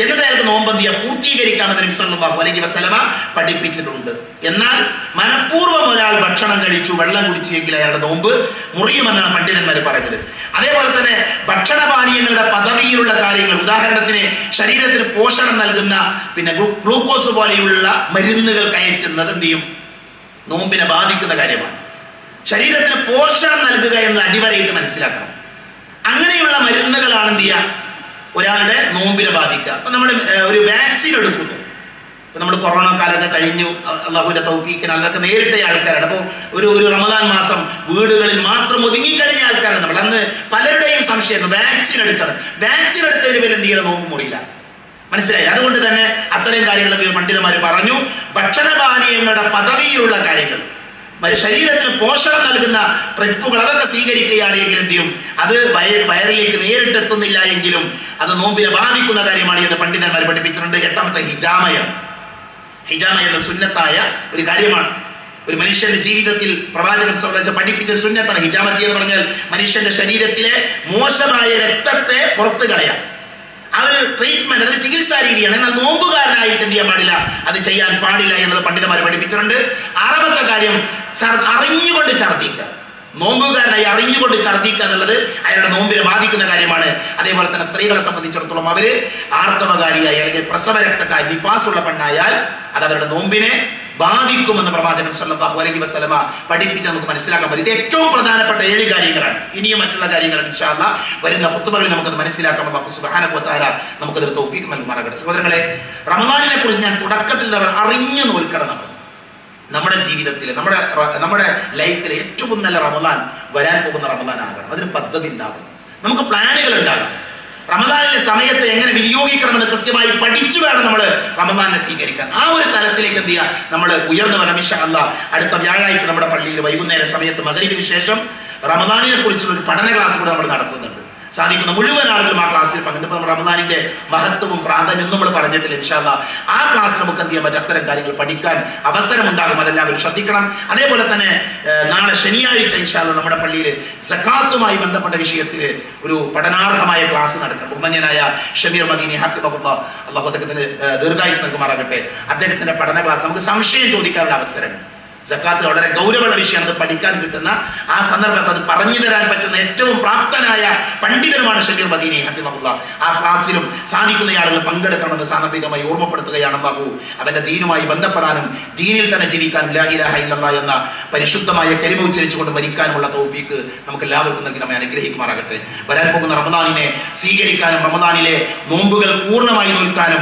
Speaker 1: എന്നിട്ട് അയാൾക്ക് നോമ്പ് എന്ത് ചെയ്യാം? പൂർത്തീകരിക്കാമെന്ന് നബി സല്ലല്ലാഹു അലൈഹി വസല്ലമ പഠിപ്പിച്ചിട്ടുണ്ട്. എന്നാൽ മനഃപൂർവ്വം ഒരാൾ ഭക്ഷണം കഴിച്ചു, വെള്ളം കുടിച്ചു എങ്കിൽ അയാളുടെ നോമ്പ് മുറിയുമെന്നാണ് പണ്ഡിതന്മാർ പറഞ്ഞത്. അതേപോലെ തന്നെ ഭക്ഷണപാനീയങ്ങളുടെ പദവിയിലുള്ള കാര്യങ്ങൾ, ഉദാഹരണത്തിന് ശരീരത്തിന് പോഷണം നൽകുന്ന ഗ്ലൂക്കോസ് പോലെയുള്ള മരുന്നുകൾ കയറ്റുന്നത് എന്ത് ചെയ്യും? നോമ്പിനെ ബാധിക്കുന്ന കാര്യമാണ്. ശരീരത്തിന് പോഷണം നൽകുക എന്ന് അടിവരയിട്ട് മനസ്സിലാക്കണം. അങ്ങനെയുള്ള മരുന്നുകളാണ് എന്ത് ചെയ്യുക? ഒരാളുടെ നോമ്പിനെ ബാധിക്കുക. അപ്പൊ നമ്മൾ ഒരു വാക്സിൻ എടുക്കുന്നു. നമ്മൾ കൊറോണ കാലമൊക്കെ കഴിഞ്ഞു, അള്ളാഹുവിന്റെ തൗഫീഖിന് അതൊക്കെ നേരിട്ട ആൾക്കാരാണ്. അപ്പോൾ ഒരു റമദാൻ മാസം വീടുകളിൽ മാത്രം ഒതുങ്ങിക്കഴിഞ്ഞ ആൾക്കാരാണ് നമ്മൾ. അന്ന് പലരുടെയും സംശയമായിരുന്നു വാക്സിൻ എടുക്കണം. വാക്സിൻ എടുത്തതിന് പേര് എന്ത് ചെയ്യണം? നോമ്പ് മുറിയില്ല. മനസ്സിലായി? അതുകൊണ്ട് തന്നെ അത്തരം കാര്യങ്ങളൊക്കെ പണ്ഡിതന്മാർ പറഞ്ഞു. ഭക്ഷണപാനീയങ്ങളുടെ പദവിയിലുള്ള കാര്യങ്ങൾ, ശരീരത്തിന് പോഷണം നൽകുന്ന ട്രിപ്പുകൾ, അതൊക്കെ സ്വീകരിക്കുകയാണെങ്കിൽ എന്ത് ചെയ്യും? അത് വയറിലേക്ക് നേരിട്ടെത്തുന്നില്ല എങ്കിലും അത് നോമ്പിനെ ബാധിക്കുന്ന കാര്യമാണ് എന്ന് പണ്ഡിതന്മാർ പഠിപ്പിച്ചിട്ടുണ്ട്. 8ാമത്തെ, ഹിജാമ എന്ന സുന്നത്തായ ഒരു കാര്യമാണ്. ഒരു മനുഷ്യന്റെ ജീവിതത്തിൽ പ്രവാചകൻ സ്വല്ലല്ലാഹു അലൈഹി വസല്ലം പഠിപ്പിച്ച സുന്നത്താണ് ഹിജാമ എന്ന് പറഞ്ഞാൽ മനുഷ്യന്റെ ശരീരത്തിലെ മോശമായ രക്തത്തെ പുറത്തു കളയാം. ആ ഒരു ട്രീറ്റ്മെന്റ്, അതൊരു ചികിത്സാ രീതിയാണ്. എന്നാൽ നോമ്പുകാരനായിട്ട് എന്ത് ചെയ്യാൻ പാടില്ല? അത് ചെയ്യാൻ പാടില്ല എന്നത് പണ്ഡിതന്മാർ പഠിപ്പിച്ചിട്ടുണ്ട്. 6ാമത്തെ കാര്യം, അറിഞ്ഞുകൊണ്ട് ഛർദ്ദിക്കുക. നോമ്പുകാരനായി അറിഞ്ഞുകൊണ്ട് ഛർദ്ദിക്കുക എന്നുള്ളത് അയാളുടെ നോമ്പിനെ ബാധിക്കുന്ന കാര്യമാണ്. അതേപോലെ തന്നെ സ്ത്രീകളെ സംബന്ധിച്ചിടത്തോളം അവര് ആർത്തവകാരിയായി അല്ലെങ്കിൽ പ്രസവരക്തക്കാരി നിഫാസുള്ള പെണ്ണായാൽ അത് അവരുടെ നോമ്പിനെ ബാധിക്കുമെന്ന് പ്രവാചകൻ സല്ലല്ലാഹു അലൈഹി വസല്ലമ പഠിപ്പിച്ച് നമുക്ക് മനസ്സിലാക്കാൻ പറ്റും. ഇത് ഏറ്റവും പ്രധാനപ്പെട്ട 7 കാര്യങ്ങളാണ്. ഇനിയും മറ്റുള്ള കാര്യങ്ങൾ ഇൻഷാ അല്ലാഹ് വരുന്ന ഖുത്ബകളിൽ നമുക്കത് മനസ്സിലാക്കാം. അല്ലാഹു സുബ്ഹാനഹു വ തആല നമുക്കത് തൗഫീഖ് നൽകുമാറാകട്ടെ. സഹോദരങ്ങളെ, റമദാനിനെ കുറിച്ച് ഞാൻ തുടക്കത്തിൽ അറിഞ്ഞു നോൽക്കണം. നമ്മുടെ ജീവിതത്തിൽ, നമ്മുടെ ലൈഫിൽ ഏറ്റവും നല്ല റമദാൻ വരാൻ പോകുന്ന റമദാൻ ആകണം. അതിന് പദ്ധതി ഉണ്ടാകണം, നമുക്ക് പ്ലാനുകൾ ഉണ്ടാകണം. റമദാനിലെ സമയത്ത് എങ്ങനെ വിനിയോഗിക്കണമെന്ന് കൃത്യമായി പഠിച്ചു വേണം നമ്മൾ റമദാനെ സ്വീകരിക്കാൻ. ആ ഒരു തലത്തിലേക്ക് എന്ത് ചെയ്യുക? നമ്മൾ ഉയർന്നു വരണം. ഇൻഷാ അല്ലാഹ് അടുത്ത വ്യാഴാഴ്ച നമ്മുടെ പള്ളിയിൽ വൈകുന്നേര സമയത്ത് മഗ്‌രിബിന് ശേഷം റമദാനിനെ കുറിച്ചുള്ള ഒരു പഠന ക്ലാസ് കൂടെ നമ്മൾ നടത്തുന്നുണ്ട്. സാധിക്കുന്ന മുഴുവൻ ആളുകളും ആ ക്ലാസ്സിൽ പങ്കെടുക്കും. റമദാനിന്റെ മഹത്വവും പ്രാധാന്യവും നമ്മൾ പറഞ്ഞിട്ടില്ല. ഇൻഷാ അല്ലാഹ് ആ ക്ലാസ് നമുക്ക് എന്ത് ചെയ്യാൻ പറ്റും അത്തരം കാര്യങ്ങൾ പഠിക്കാൻ അവസരമുണ്ടാകും. അതെല്ലാവരും ശ്രദ്ധിക്കണം. അതേപോലെ തന്നെ നാളെ ശനിയാഴ്ച ഇൻഷാ അല്ലാഹ് നമ്മുടെ പള്ളിയിൽ സകാത്തുമായി ബന്ധപ്പെട്ട വിഷയത്തിൽ ഒരു പഠനാർഹമായ ക്ലാസ് നടക്കും. ബഹുമാന്യനായ ഷമീർ മദീനി ഹഫിളഹുല്ലാഹ്, അല്ലാഹു അദ്ദേഹത്തിന് ദീർഘായുസ് നൽകുമാറാകട്ടെ, അദ്ദേഹത്തിന്റെ പഠന ക്ലാസ് നമുക്ക് സംശയം ചോദിക്കാനുള്ള അവസരം. സക്കാത്ത് വളരെ ഗൗരവമുള്ള വിഷയമാണ്. അത് പഠിക്കാൻ കിട്ടുന്ന ആ സന്ദർഭത്തിൽ അത് പറഞ്ഞു തരാൻ പറ്റുന്ന ഏറ്റവും പ്രാപ്തനായ പണ്ഡിതനുമാണ് ഷമീർ മദീനി ഹഫിളഹുല്ലാഹ്. ആ ക്ലാസ്സിലും സാധിക്കുന്ന ആളുകൾ പങ്കെടുക്കണമെന്ന് സാന്ദർഭികമായി ഓർമ്മപ്പെടുത്തുകയാണ്. അല്ലാഹു അവന്റെ ദീനുമായി ബന്ധപ്പെടാനും ദീനിൽ തന്നെ ജീവിക്കാനും ലാ ഇലാഹ ഇല്ലല്ലാഹ് എന്ന പരിശുദ്ധമായ കലിമ ഉച്ചരിച്ചുകൊണ്ട് മരിക്കാനുമുള്ള തൗഫീക്ക് നമുക്ക് എല്ലാവർക്കും നൽകി നമ്മെ അനുഗ്രഹിക്കുമാറാകട്ടെ. വരാൻ പോകുന്ന റമദാനിനെ സ്വീകരിക്കാനും റമദാനിലെ നോമ്പുകൾ പൂർണ്ണമായി നോൽക്കാനും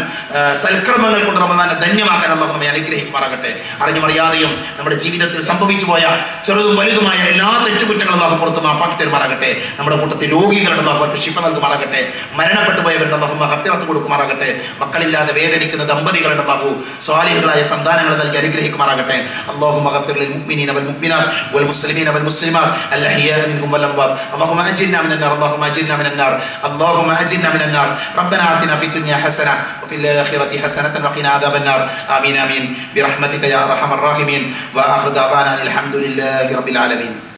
Speaker 1: സൽക്കർമ്മങ്ങൾ കൊണ്ട് റമദാനെ ധന്യമാക്കാൻ അല്ലാഹു നമ്മെ അനുഗ്രഹിക്കുമാറാകട്ടെ. അറിഞ്ഞും അറിയാതെയും നമ്മുടെ ജീവിതത്തിൽ സംഭവിച്ചു പോയ ചെറുതും വലുതുമായ എല്ലാ തെറ്റുകുറ്റങ്ങളും അല്ലാഹു പുറത്ത് മാപ്പാക്കി തരുമാറാകട്ടെ. നമ്മുടെ കൂട്ടത്തിൽ രോഗികളുടെ അല്ലാഹു ശിഫ നൽകുമാറാകട്ടെ. മരണപ്പെട്ടു പോയവരുടെ അല്ലാഹു മഗ്ഫിറത്ത് കൊടുക്കുമാറാകട്ടെ. മക്കളില്ലാതെ വേദനിക്കുന്ന ദമ്പതികളുടെ അല്ലാഹു സ്വാലിഹുകളായ സന്താനങ്ങൾ നൽകി അനുഗ്രഹിക്കുമാറാകട്ടെ. അല്ലാഹുമ്മ ഗഫിർ ലിൽ മുഅ്മിനീന വൽ മുഅ്മിനാത്ത് വൽ മുസ്ലിമീന വൽ മുസ്ലിമാത്ത് അൽഅഹ്യാ മിൻഹും വൽ അംവാത്ത്. അല്ലാഹുമ്മ അജിർനാ മിനൻ നാർ അല്ലാഹുമ്മ അജിർനാ മിനൻ നാർ അല്ലാഹുമ്മ അജിർനാ മിനൻ നാർ. റബ്ബനാ ആതിനാ ഫിദ് ദുനിയാ ഹസന വഫിൽ ആഖിറതി ഹസനതൻ വഖിനാ അദാബൻ നാർ. ആമീൻ ആമീൻ ബിറഹ്മതിക യാ അർഹമർ റഹീമീൻ. വആഖിറു ദഅവാനാ അൽഹംദുലില്ലാഹി റബ്ബിൽ ആലമീൻ.